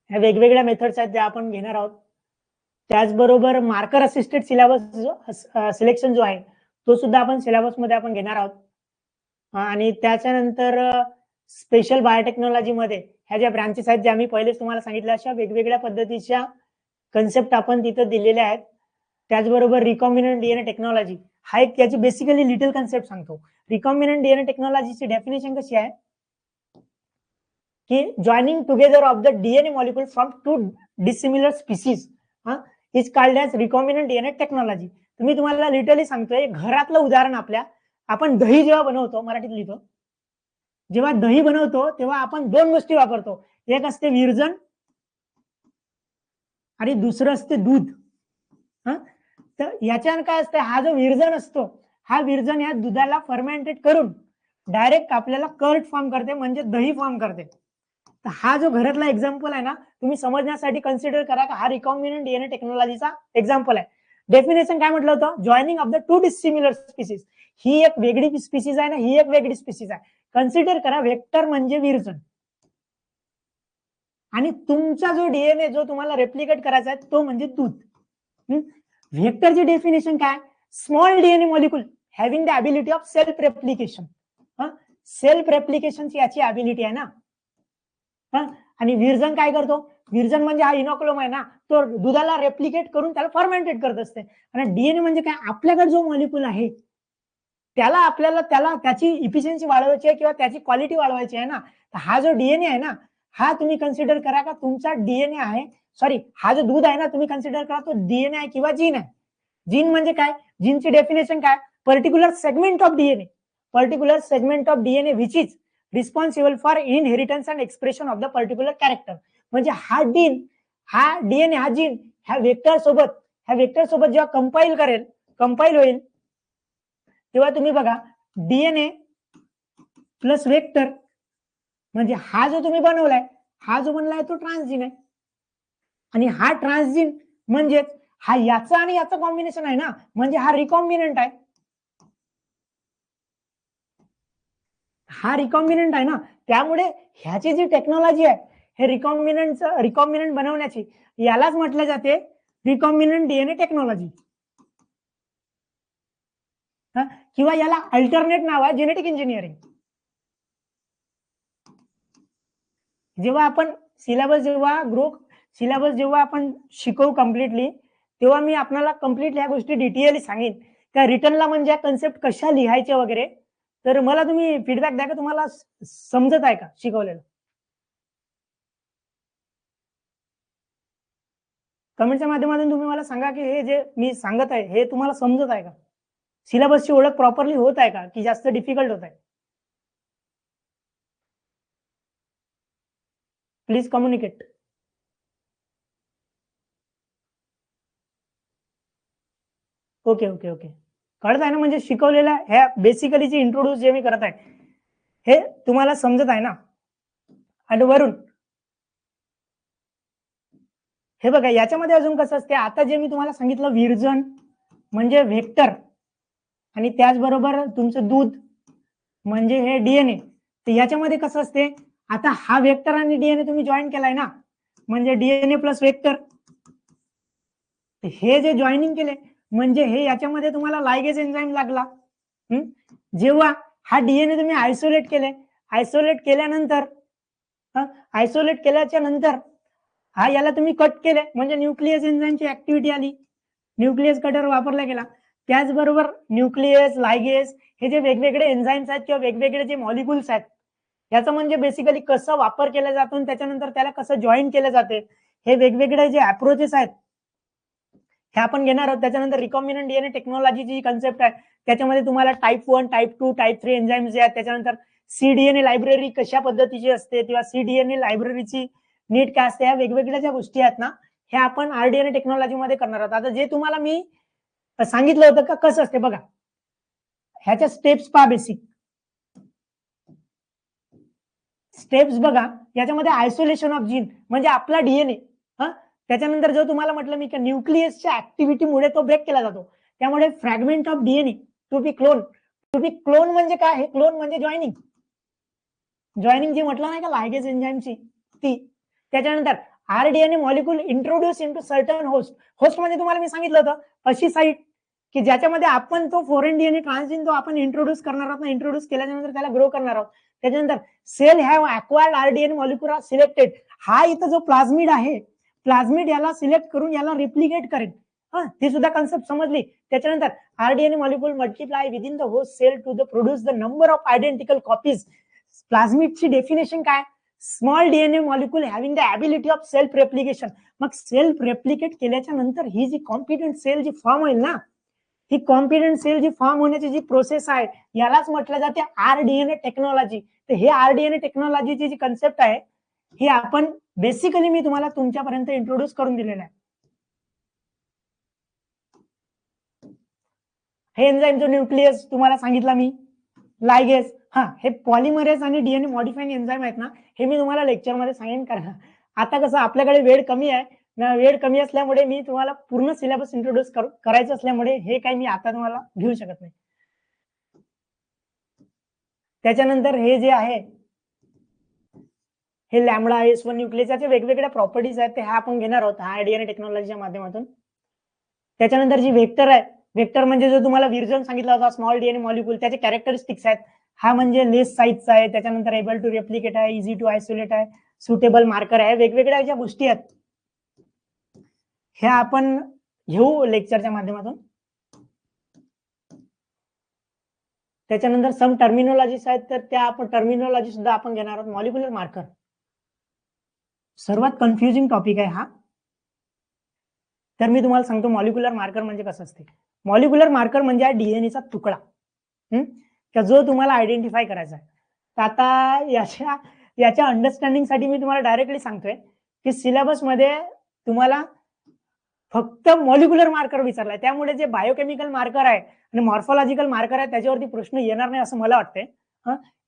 ह्या वेगवेगळ्या मेथड्स आहेत ज्या आपण घेणार आहोत. त्याचबरोबर मार्कर असिस्टेड सिलेबस सिलेक्शन जो आहे तो सुद्धा आपण सिलेबसमध्ये आपण घेणार आहोत. आणि त्याच्यानंतर स्पेशल बायोटेक्नॉलॉजी मध्ये ह्या ज्या ब्रांचेस आहेत ज्या मी पहिलेच तुम्हाला सांगितल्या, अशा वेगवेगळ्या पद्धतीच्या कन्सेप्ट आपण तिथं दिलेल्या आहेत. त्याचबरोबर रिकॉम्बिनंट डीएनए टेक्नॉलॉजी हा एक त्याची बेसिकली लिटल कन्सेप्ट सांगतो. रिकॉम्बिनंट डीएनए टेक्नॉलॉजीची डेफिनेशन कशी आहे की joining together of the DNA molecule from two dissimilar species is called as recombinant DNA technology. मी तुम्हाला लिटरली सांगतोय, घरातलं उदाहरण आपल्या, आपण दही जेव्हा बनवतो, मराठीत लिहितो, जेव्हा दही बनवतो तेव्हा आपण दोन गोष्टी वापरतो. एक असते विरजण आणि दुसरं असते दूध. तर याच्यानं काय असतं, हा जो विरजण असतो, हा विरजण या दुधाला फर्मेंटेड करून डायरेक्ट आपल्याला कर्ड फॉर्म करते, म्हणजे दही फॉर्म करते. तर हा जो घरातला एक्झाम्पल आहे ना, तुम्ही समजण्यासाठी कन्सिडर करा का हा रिकॉम्बिनंट डीएनए टेक्नॉलॉजीचा एक्झाम्पल आहे. डेफिनेशन काय म्हटलं होतं, joining of the two dissimilar species. ही एक वेगळी स्पीसीज आहे ना, ही एक वेगळी स्पीसीज आहे. कन्सिडर करा, व्हेक्टर म्हणजे विरजण आणि तुमचा जो डीएनए जो तुम्हाला रेप्लिकेट करायचा आहे तो म्हणजे दूध. व्हेक्टरची डेफिनेशन काय, small DNA molecule having the ability of self replication. Self रेप्लिकेशनची याची ॲबिलिटी आहे ना. आणि विरजण काय करतो, विरजण म्हणजे हा इनोक्युलम आहे ना, तो दुधाला रेप्लिकेट करून त्याला फर्मेंटेड करत असते. आणि डीएनए म्हणजे काय, आपल्याकडे जो मॉलिक्यूल आहे त्याला आपल्याला त्याची इफिशियन्सी वाढवायची आहे किंवा त्याची क्वालिटी वाढवायची आहे ना. हा जो डीएनए आहे ना, हा तुम्ही कन्सिडर करा का तुमचा डीएनए आहे, सॉरी हा जो दूध आहे ना, तुम्ही कन्सिडर करा तो डीएनए आहे किंवा जीन आहे. जीन म्हणजे काय, जीनची डेफिनेशन काय, particular segment of DNA, particular segment of DNA which is responsible for inheritance and expression of the particular character. म्हणजे हा डीएनए हा जीन ह्या वेक्टर सोबत जेव्हा कंपाईल होईल तेव्हा तुम्ही बघा, डीएनए प्लस वेक्टर म्हणजे हा जो तुम्ही बनवलाय, हा जो बनलाय तो ट्रान्सजीन आहे. आणि हा ट्रान्सजीन म्हणजे हा याचा आणि याचा कॉम्बिनेशन आहे ना, म्हणजे हा रिकॉम्बिनंट आहे. हा रिकॉम्बिनंट आहे ना, त्यामुळे ह्याची जी टेक्नॉलॉजी आहे, हे रिकॉम्बिनंट बनवण्याची, यालाच म्हटलं जाते रिकॉम्बिनंट डीएनए टेक्नॉलॉजी. किंवा याला अल्टरनेट नाव आहे जेनेटिक इंजिनिअरिंग. जेव्हा आपण सिलेबस जेव्हा आपण शिकवू कम्प्लिटली, तेव्हा मी आपल्याला कम्प्लिटली ह्या गोष्टी डिटेली सांगेन त्या रिटर्नला म्हणजे कन्सेप्ट कशा लिहायच्या वगैरे. तर मला तुम्ही फीडबॅक द्या का तुम्हाला समजत आहे का शिकवलेलं. कमेंटच्या माध्यमातून तुम्ही मला सांगा की हे जे मी सांगत आहे हे तुम्हाला समजत आहे का, सिलेबसची ओळख प्रॉपरली होत आहे का की जास्त डिफिकल्ट होत आहे. Please communicate. Okay okay okay, कळत आहे ना, म्हणजे शिकवलेल्या ह्या बेसिकली जे इंट्रोड्यूस जे मी करत आहे हे तुम्हाला समजत आहे ना. आणि वरून हे बघा, याच्यामध्ये अजून कसं असते, आता जे मी तुम्हाला सांगितलं विरजन म्हणजे व्हेक्टर आणि त्याचबरोबर तुमचं दूध म्हणजे हे डीएनए. तर याच्यामध्ये कसं असते, आता हा व्हेक्टर आणि डीएनए तुम्ही जॉईन केलाय ना, म्हणजे डीएनए प्लस व्हेक्टर, हे जे जॉईनिंग केले म्हणजे हे याच्यामध्ये तुम्हाला लायगेज एन्झाईम लागला. जेव्हा हा डीएनए तुम्ही आयसोलेट केले, आयसोलेट केल्याच्या नंतर हा याला तुम्ही कट केले म्हणजे न्यूक्लियस एन्झाईमची ऍक्टिव्हिटी आली, न्यूक्लियस कटर वापरला गेला. त्याचबरोबर न्यूक्लियस, लायगेज हे जे वेगवेगळे एन्झाईम्स आहेत किंवा वेगवेगळे जे मॉलिक्युल्स आहेत, याचा म्हणजे बेसिकली कसं वापर केला जातो आणि त्याच्यानंतर त्याला कसं जॉईन केलं जाते, हे वेगवेगळे जे अप्रोचेस आहेत हे आपण घेणार आहोत. त्याच्यानंतर रिकॉम्बिनंट डीएनए टेक्नॉलॉजी जी कन्सेप्ट आहे त्याच्यामध्ये तुम्हाला टाईप 1, टाईप 2, टाईप 3 एन्झाईम्स जे आहेत, त्याच्यानंतर सीडीएनए लायब्ररी कशा पद्धतीची असते किंवा सीडीएनए लायब्ररीची नीट काय असते, ह्या वेगवेगळ्या ज्या गोष्टी आहेत ना, हे आपण आरडीएनए टेक्नॉलॉजी मध्ये करणार आहोत. आता जे तुम्हाला मी सांगितलं होतं का कसं असते बघा, ह्याच्या स्टेप्स पहा, बेसिक स्टेप्स बघा. याच्यामध्ये आयसोलेशन ऑफ जीन म्हणजे आपला डीएनए, त्याच्यानंतर जो तुम्हाला म्हटलं मी की न्यूक्लियसच्या ऍक्टिव्हिटीमुळे तो ब्रेक केला जातो, त्यामुळे fragment of DNA to be clone. म्हणजे काय, हे क्लोन म्हणजे जॉईनिंग जी म्हटलं नाही का लायगेज एन्झाईमची ती. त्याच्यानंतर rDNA molecule introduce into certain host म्हणजे तुम्हाला मी सांगितलं होतं अशी साईट की ज्याच्यामध्ये आपण तो फॉरेन डीएनए ट्रान्सजीन तो आपण इंट्रोड्यूस करणार आहोत ना, इंट्रोड्यूस केल्यानंतर त्याला ग्रो करणार आहोत. त्याच्यानंतर cell have acquired rDNA molecule are selected. हा इथं जो प्लाझ्मिड आहे, प्लाझ्मिड याला सिलेक्ट करून याला रिप्लिकेट करेल. ती सुद्धा कन्सेप्ट समजली. त्याच्यानंतर rDNA molecule multiply within the host cell to the produce the number of identical copies. प्लाझ्मिडची डेफिनेशन काय, small DNA molecule having the ability of self replication. मग सेल्फ रेप्लिकेट केल्याच्या नंतर ही जी कॉम्पिटंट सेल जी फॉर्म होईल ना, ही कॉम्पिटंट सेल जी फॉर्म होण्याची जी प्रोसेस आहे यालाच म्हटलं जाते आरडीएनए टेक्नॉलॉजी. तर हे आरडीएनए टेक्नॉलॉजीची जी कन्सेप्ट आहे ही आपण बेसिकली मी तुम्हाला तुमच्यापर्यंत इंट्रोड्यूस करून दिलेलं आहे. हे एन्झाईम जो न्यूक्लियस तुम्हाला सांगितला मी, लायगेज, हे पॉलिमरेज आणि डीएनए मॉडिफाईंग एन्झाईम आहेत ना, हे मी तुम्हाला लेक्चर मध्ये सांगेन. कारण आता कसं आपल्याकडे वेळ कमी आहे ना, वेळ कमी असल्यामुळे मी तुम्हाला पूर्ण सिलेबस इंट्रोड्यूस करायचं असल्यामुळे हे काही मी आता तुम्हाला घेऊ शकत नाही. त्याच्यानंतर हे जे आहे हे लॅम्बडा S1 न्यूक्लियसचे वेगवेगळ्या प्रॉपर्टीज आहेत ते हा आपण घेणार आहोत हा डीएनए टेक्नॉलॉजीच्या माध्यमातून. त्याच्यानंतर जी व्हेक्टर आहे, व्हेक्टर म्हणजे जो तुम्हाला विरजन सांगितला होता स्मॉल डीएनए मॉलिक्यूल, त्याचे कॅरेक्टरिस्टिक्स आहेत. हा म्हणजे लेस साईजचा आहे, त्याच्यानंतर एबल टू रेप्लिकेट आहे, इझी टू आयसोलेट आहे, सुटेबल मार्कर आहे, वेगवेगळ्या ज्या गोष्टी आहेत ह्या आपण घेऊ लेक्चरच्या माध्यमातून. त्याच्यानंतर सम टर्मिनॉलॉजीज आहेत तर त्या आपण टर्मिनॉलॉजी सुद्धा आपण घेणार आहोत. मॉलिक्युलर मार्कर सर्वात कन्फ्युजिंग टॉपिक आहे हा. तर मी तुम्हाला सांगतो मॉलिक्युलर मार्कर म्हणजे कसं असते. मॉलिक्युलर मार्कर म्हणजे डीएनएचा तुकडा का जो तुम्हाला आयडेंटिफाय करायचा आहे. तर आता याच्या अंडरस्टँडिंग साठी मी तुम्हाला डायरेक्टली सांगतोय की सिलेबस मध्ये तुम्हाला फक्त मॉलिक्युलर मार्कर विचारलाय, त्यामुळे जे बायोकेमिकल मार्कर आहे आणि मॉर्फोलॉजिकल मार्कर आहे त्याच्यावरती प्रश्न येणार नाही असं मला वाटतंय.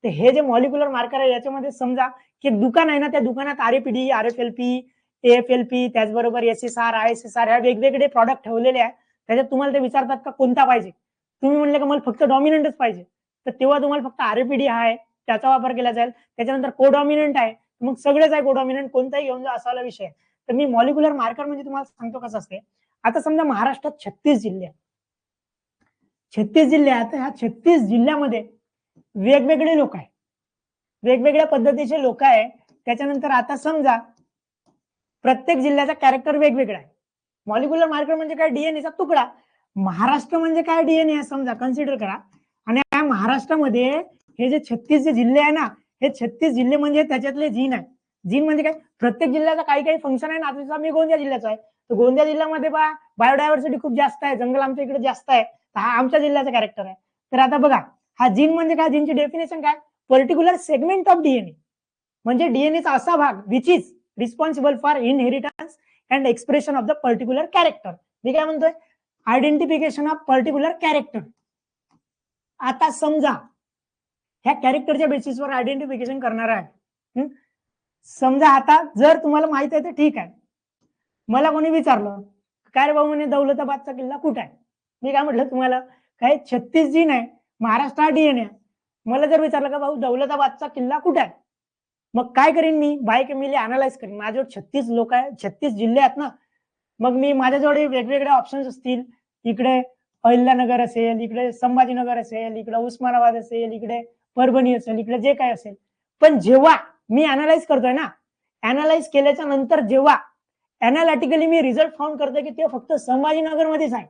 तर हे जे मॉलिक्युलर मार्कर आहे याच्यामध्ये समजा की दुकान आहे ना, त्या दुकानात आरएपीडी, आरएफएलपी, एएफएलपी, त्याचबरोबर एसएसआर, आयएसएसआर ह्या वेगवेगळे प्रॉडक्ट ठेवलेले आहेत. त्याच्यात तुम्हाला ते विचारतात का कोणता पाहिजे, तुम्ही म्हणले का मला फक्त डॉमिनंटच पाहिजे, तर तेव्हा तुम्हाला फक्त आरएपीडी आहे त्याचा वापर केला जाईल. त्याच्यानंतर कोडॉमिनंट आहे, मग सगळेच आहे कोडॉमिनंट, कोणताही घेऊन जा असा विषय. तर मी मॉलिक्युलर मार्कर म्हणजे तुम्हाला सांगतो कसं असते. आता समजा महाराष्ट्रात 36 जिल्हे आहेत, 36 जिल्हे आहेत. ह्या 36 जिल्ह्यामध्ये वेगवेगळे लोक आहे, वेगवेगळ्या पद्धतीचे लोक आहे. त्याच्यानंतर आता समजा प्रत्येक जिल्ह्याचा कॅरेक्टर वेगवेगळा आहे. मॉलिक्युलर मार्कर म्हणजे काय, डीएनएचा तुकडा. महाराष्ट्र म्हणजे काय, डीएनए आहे समजा, कन्सिडर करा. आणि या महाराष्ट्रामध्ये हे जे 36 जे जिल्हे आहे ना, हे 36 जिल्हे म्हणजे त्याच्यातले जीन आहे. जीन म्हणजे काय, प्रत्येक जिल्ह्याचा काही काही फंक्शन आहे ना. आता मी गोंदिया जिल्ह्याचा आहे, तर गोंदिया जिल्ह्यामध्ये बघा बायोडायव्हर्सिटी खूप जास्त आहे, जंगल आमच्या इकडे जास्त आहे, हा आमच्या जिल्ह्याचा कॅरेक्टर आहे. तर आता बघा हा जीन म्हणजे काय, जीनची डेफिनेशन काय, पर्टिक्युलर सेगमेंट ऑफ डीएनए म्हणजे डीएनएचा असा भाग which is responsible for inheritance and expression of the particular character. मी काय म्हणतोय, आयडेंटिफिकेशन ऑफ पर्टिक्युलर कॅरेक्टर. आता समजा ह्या कॅरेक्टरच्या बेसिसवर आयडेंटिफिकेशन करणार आहे, समजा आता जर तुम्हाला माहित आहे तर ठीक आहे, मला कोणी विचारलं काय रे भाऊ म्हणे दौलताबादचा किल्ला कुठे आहे, मी काय म्हटलं तुम्हाला काय 36 जी नाही, महाराष्ट्र हा डीएनए. मला जर विचारलं का भाऊ दौलताबादचा किल्ला कुठे आहे, मग काय करीन मी बायोकेमिकली अनालाइज करीन. माझ्याजवळ 36 लोक आहेत, 36 जिल्हे आहेत ना, मग मी माझ्याजवळ वेगवेगळे ऑप्शन्स असतील. इकडे अहिल्यानगर असेल, इकडे संभाजीनगर असेल, इकडे उस्मानाबाद असेल, इकडे परभणी असेल, इकडे जे काय असेल. पण जेव्हा मी अनालाइज करतोय ना, अनालाइज केल्याच्या नंतर जेव्हा अनालिटिकली मी रिझल्ट फाउंड करतोय की ते फक्त संभाजीनगर मध्येच आहे.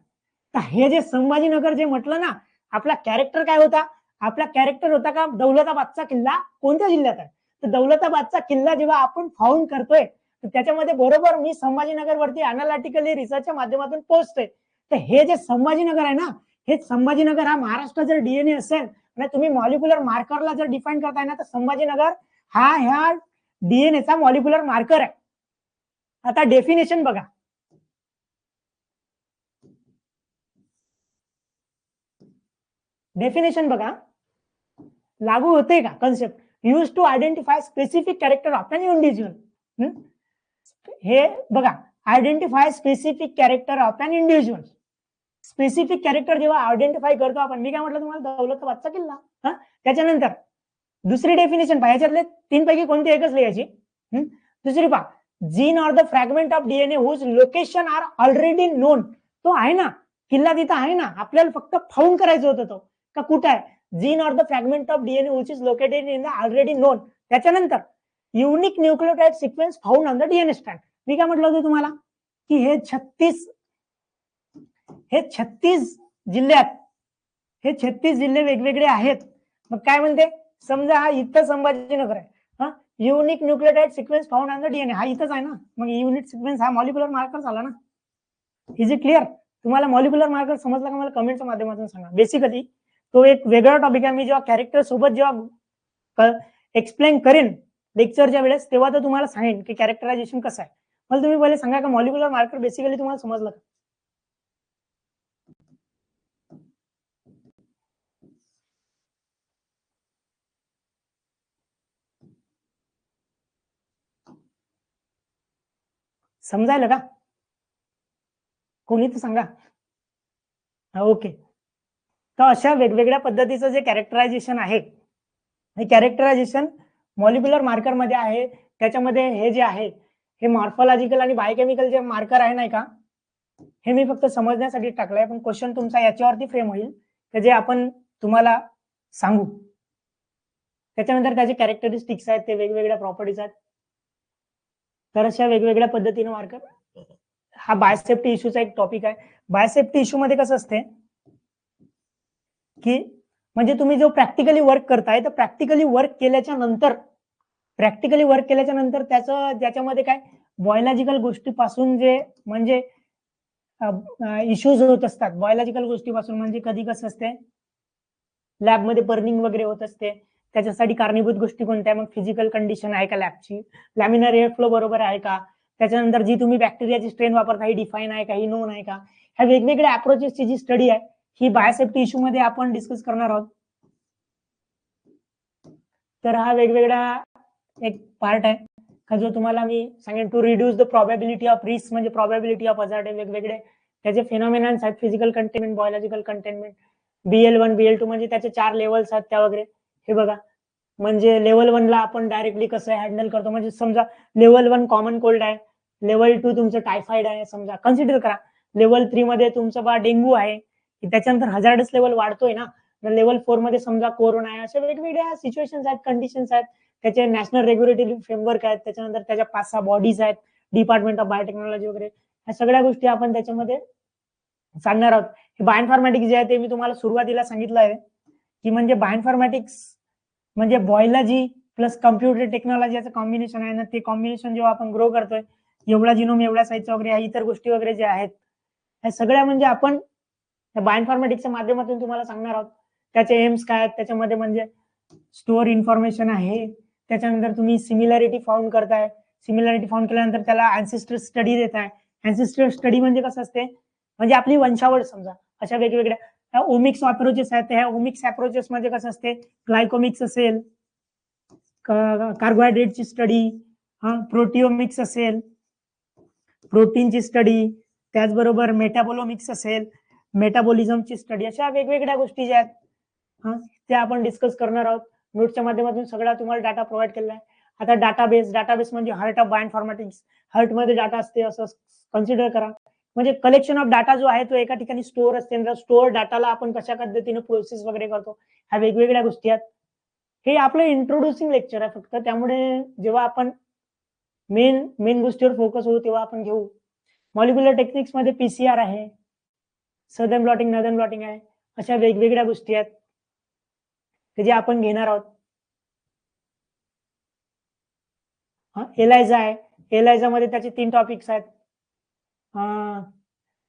तर हे जे संभाजीनगर जे म्हटलं ना, आपला कॅरेक्टर काय होता, आपला कॅरेक्टर होता का दौलताबादचा किल्ला कोणत्या जिल्ह्यात आहे. तर दौलताबादचा किल्ला जेव्हा आपण फाउंड करतोय तर त्याच्यामध्ये बरोबर मी संभाजीनगर वरती अनालिटिकली रिसर्चच्या माध्यमातून पोहोचतोय. तर हे जे संभाजीनगर आहे ना, हे संभाजीनगर हा महाराष्ट्र जर डीएनए असेल आणि तुम्ही मॉलिक्युलर मार्करला जर डिफाईन करताय ना, तर संभाजीनगर हा ह्या डीएनएचा मॉलिक्युलर मार्कर आहे. आता डेफिनेशन बघा, डेफिनेशन बघा लागू होते का concept, use to identify specific character of an individual. हे बघा, identify specific character of an individual. Specific character जेव्हा आयडेंटिफाय करतो आपण, मी काय म्हटलं तुम्हाला दौलताबादचा किल्ला. त्याच्यानंतर दुसरी डेफिनेशन पहा, याच्यातले तीन पैकी कोणती एकच लिहायची. दुसरी पहा, gene or the fragment of DNA whose location are already known. तो आहे ना, किल्ला तिथं आहे ना, आपल्याला फक्त फाउंड करायचं होतं तो का कुठं आहे. Gene or the fragment of DNA which is located in the already known. त्याच्यानंतर unique nucleotide sequence found on the DNA strand. मी काय म्हटलं होतं तुम्हाला की हे 36 जिल्ह्यात, हे 36 जिल्हे वेगवेगळे आहेत. मग काय म्हणते, समजा हा इथं संभाजीनगर आहे, unique nucleotide sequence found on the DNA हा इथंच आहे ना, मग युनिट सिक्वेन्स हा मॉलिक्युलर मार्कर झाला ना. इज इट क्लिअर, तुम्हाला मॉलिक्युलर मार्कर समजला का मला कमेंटच्या माध्यमातून सांगा. बेसिकली तो एक वेगळा टॉपिक आहे. मी जेव्हा कॅरेक्टर सोबत जेव्हा एक्सप्लेन करेन लेक्चरच्या वेळेस तेव्हा तर तुम्हाला सांगेन की कॅरेक्टरायझेशन कसं आहे. मला तुम्ही पहिले सांगा का मॉलिक्युलर मार्कर बेसिकली तुम्हाला समजलं का. समजायला का कोणी तर सांगा. ओके, तर अशा वेगवेगळ्या पद्धतीचं जे कॅरेक्टरायझेशन आहे, हे कॅरेक्टरायझेशन मॉलिक्युलर मार्कर मध्ये आहे. त्याच्यामध्ये हे जे आहे हे मॉर्फोलॉजिकल आणि बायोकेमिकल जे मार्कर आहे नाही का, हे मी फक्त समजण्यासाठी टाकलंय. पण क्वेश्चन तुमचा याच्यावरती फ्रेम होईल की जे आपण तुम्हाला सांगू. त्याच्यानंतर त्याचे कॅरेक्टरिस्टिक्स आहेत, ते वेगवेगळ्या प्रॉपर्टीज आहेत. तर अशा वेगवेगळ्या पद्धतीने मार्कर, हा बायोसेफ्टी इश्यूचा एक टॉपिक आहे. बायोसेफ्टी इश्यू मध्ये कसं असते की म्हणजे तुम्ही जो प्रॅक्टिकली वर्क करताय, तर प्रॅक्टिकली वर्क केल्याच्या नंतर त्याचं त्याच्यामध्ये काय बायोलॉजिकल गोष्टीपासून जे म्हणजे इश्यूज होत असतात, बायोलॉजिकल गोष्टीपासून म्हणजे कधी कसं असते लॅबमध्ये बर्निंग वगैरे होत असते, त्याच्यासाठी कारणीभूत गोष्टी कोणत्या, मग फिजिकल कंडिशन आहे का लॅबची, लॅमिनार एअर फ्लो बरोबर आहे का, त्याच्यानंतर जी तुम्ही बॅक्टेरियाची स्ट्रेन वापरता ही डिफाईन आहे का, ही नोन आहे का, ह्या वेगवेगळ्या अप्रोचेसची जी स्टडी आहे ही बायोसेफ्टी इश्यू मध्ये आपण डिस्कस करणार आहोत. तर हा वेगवेगळा एक पार्ट आहे का जो तुम्हाला मी सांगेन to reduce the probability of risk, म्हणजे प्रोबॅबिलिटी ऑफ हजार्ड वेगवेगळे त्याचे फिनॉमिनन्स आहेत, physical containment, biological containment, BL1 BL2 म्हणजे त्याचे 4 लेवल्स आहेत त्या वगैरे. हे बघा, म्हणजे लेवल 1 ला आपण डायरेक्टली कसं हँडल करतो, म्हणजे समजा लेवल 1 कॉमन कोल्ड आहे, लेवल 2 तुमचं टायफॉइड आहे, समजा कन्सिडर करा. लेवल 3 मध्ये तुमचं बा डेंग्यू आहे, त्याच्यानंतर हजार्डस लेवल वाढतोय ना, लेवल 4 मध्ये समजा कोरोना आहे. अशा वेगवेगळ्या सिच्युएशन्स आहेत, कंडिशन्स आहेत, त्याचे नॅशनल रेग्युलेटरी फ्रेमवर्क आहेत, त्याच्यानंतर त्याच्या 5-6 बॉडीज आहेत, डिपार्टमेंट ऑफ बायोटेक्नॉलॉजी वगैरे. ह्या सगळ्या गोष्टी आपण त्याच्यामध्ये सांगणार आहोत. बायोइन्फॉर्मॅटिक्स जे आहे ते मी तुम्हाला सुरुवातीला सांगितलं आहे की म्हणजे बायोइन्फॉर्मॅटिक्स म्हणजे बायोलॉजी प्लस कम्प्युटर टेक्नॉलॉजी याचं कॉम्बिनेशन आहे ना. ते कॉम्बिनेशन जेव्हा आपण ग्रो करतोय, एवढा जिनोम एवढ्या साईजचा वगैरे, इतर गोष्टी वगैरे ज्या आहेत ह्या सगळ्या म्हणजे आपण बायोइन्फॉर्मॅटिक्सच्या माध्यमातून तुम्हाला सांगणार आहोत. त्याचे एम्स काय आहेत, त्याच्यामध्ये म्हणजे स्टोअर इन्फॉर्मेशन आहे, त्याच्यानंतर तुम्ही सिमिलॅरिटी फाउंड करताय, सिमिलॅरिटी फाउंड केल्यानंतर त्याला अँसेस्टर स्टडी देताय. अँसेस्टर स्टडी म्हणजे कसं असते, म्हणजे आपली वंशावळ समजा. अशा वेगवेगळ्या ओमिक्स अप्रोचेस आहेत. ह्या ओमिक्स अप्रोचेस मध्ये कसं असते, ग्लायकोमिक्स असेल, कार्बोहायड्रेटची स्टडी, प्रोटिओमिक्स असेल, प्रोटीनची स्टडी, त्याचबरोबर मेटाबोलोमिक्स असेल, मेटाबॉलिझमची स्टडी, अशा वेगवेगळ्या गोष्टी ज्या आहेत त्या आपण डिस्कस करणार आहोत. नोट्सच्या माध्यमातून सगळा तुम्हाला डाटा प्रोव्हाइड केलेला आहे. आता डाटाबेस म्हणजे हार्ट ऑफ बायोइन्फॉर्मॅटिक्स, हार्ट मध्ये डाटा असते असं कन्सिडर करा. म्हणजे कलेक्शन ऑफ डाटा जो आहे तो एका ठिकाणी स्टोअर असते. स्टोअर डाटाला आपण कशा पद्धतीने प्रोसेस वगैरे करतो, ह्या वेगवेगळ्या गोष्टी आहेत. हे आपलं इंट्रोड्युसिंग लेक्चर आहे फक्त, त्यामुळे जेव्हा आपण मेन गोष्टीवर फोकस होऊ तेव्हा आपण घेऊ. मॉलिक्युलर टेक्निक्स मध्ये पीसीआर आहे, सदर्न ब्लॉटिंग, नॉर्दर्न ब्लॉटिंग आहे, अशा वेगवेगळ्या गोष्टी आहेत ते जे आपण घेणार आहोत. एलायझा आहे, एलायझा मध्ये त्याचे 3 टॉपिक्स आहेत,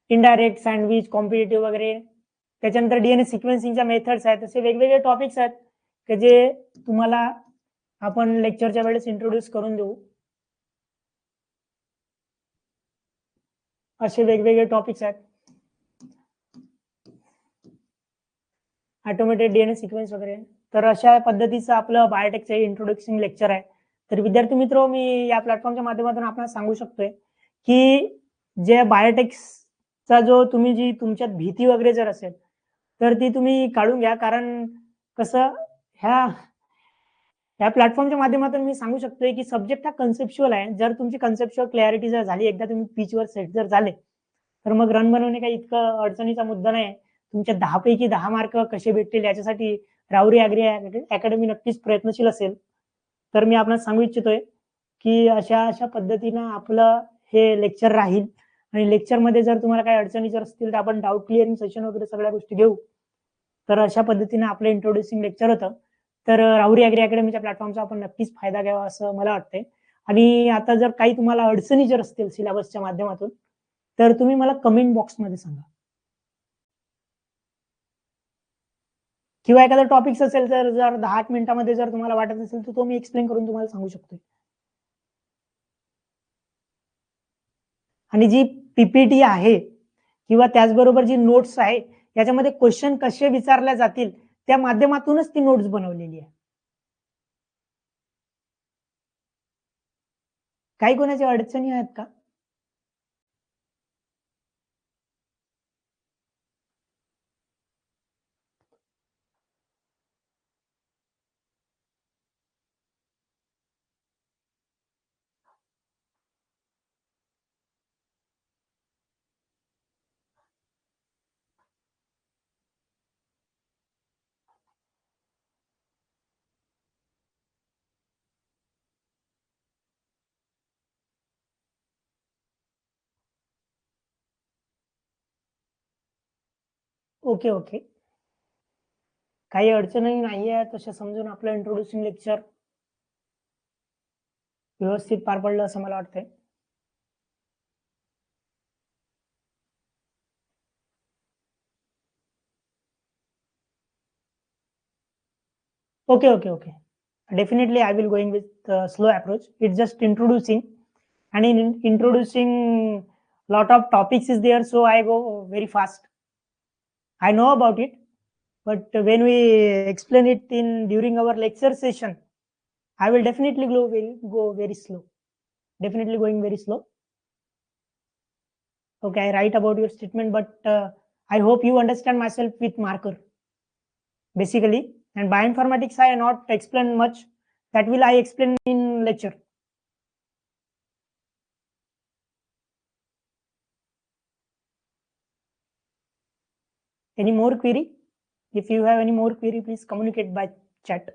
इनडायरेक्ट, सँडविच, कॉम्पिटेटिव्ह वगैरे. त्याच्यानंतर डीएनए सिक्वेन्सिंगच्या मेथड्स आहेत. असे वेगवेगळे टॉपिक्स आहेत की जे तुम्हाला आपण लेक्चरच्या वेळेस इंट्रोड्यूस करून देऊ. असे वेगवेगळे टॉपिक्स आहेत, ऑटोमेटेड डीएनए सिक्वेन्स वगैरे. तर अशा पद्धतीचं आपलं बायोटेकचं इंट्रोडक्शन लेक्चर आहे. तर विद्यार्थी मित्र, मी या प्लॅटफॉर्मच्या माध्यमातून आपल्याला सांगू शकतोय की जे बायोटेक्सचा जो तुम्ही जी तुमच्यात भीती वगैरे जर असेल तर ती तुम्ही काढून घ्या. कारण कसं ह्या प्लॅटफॉर्मच्या माध्यमातून मी सांगू शकतोय की सब्जेक्ट हा कन्सेप्च्युअल आहे. जर तुमची कन्सेप्च्युअल क्लॅरिटी जर झाली, एकदा तुम्ही पिचवर सेट जर झाले, तर मग रन बनवणे काही इतकं अडचणीचा मुद्दा नाही. तुमच्या 10 पैकी 10 मार्क कसे भेटतील याच्यासाठी राहुरी ॲग्री अकॅडमी नक्कीच प्रयत्नशील असेल. तर मी आपल्याला सांगू इच्छितोय की अशा पद्धतीनं आपलं हे लेक्चर राहील. आणि लेक्चरमध्ये जर तुम्हाला काही अडचणी जर असतील तर आपण डाऊट क्लिअरिंग सेशन वगैरे सगळ्या गोष्टी घेऊ. तर अशा पद्धतीने आपलं इंट्रोड्युसिंग लेक्चर होतं. तर राहुरी ॲग्री अकॅडमीच्या प्लॅटफॉर्मचा आपण नक्कीच फायदा घ्यावा असं मला वाटतंय. आणि आता जर काही तुम्हाला अडचणी जर असतील सिलेबसच्या माध्यमातून तर तुम्ही मला कमेंट बॉक्समध्ये सांगा, किंवा एखादा टॉपिक असेल तर जर 10 मिनिटांमध्ये जर तुम्हाला वाटत असेल तर तो मी एक्सप्लेन करून तुम्हाला सांगू शकतो. आणि जी पीपीटी आहे किंवा त्याचबरोबर जी नोट्स आहे याच्यामध्ये क्वेश्चन कसे विचारले जातील त्या माध्यमातूनच ती नोट्स बनवलेली आहे. काही कोणाच्या अडचणी आहेत का? ओके ओके, काही अडचणही नाहीये. तसे समजून आपलं इंट्रोड्युसिंग लेक्चर व्यवस्थित पार पडलं असं मला वाटतंय. Okay. Definitely, I will going with slow approach. It's just introducing, and in introducing, lot of topics is there, so I go very fast. I know about it, but when we explain it in during our lecture session, I will definitely go very slow. Definitely going very slow. Okay, I write about your statement, but I hope you understand myself with marker. Basically, and bioinformatics I not explain much. That will I explain in lecture. Any more query? If you have any more query, please communicate by chat.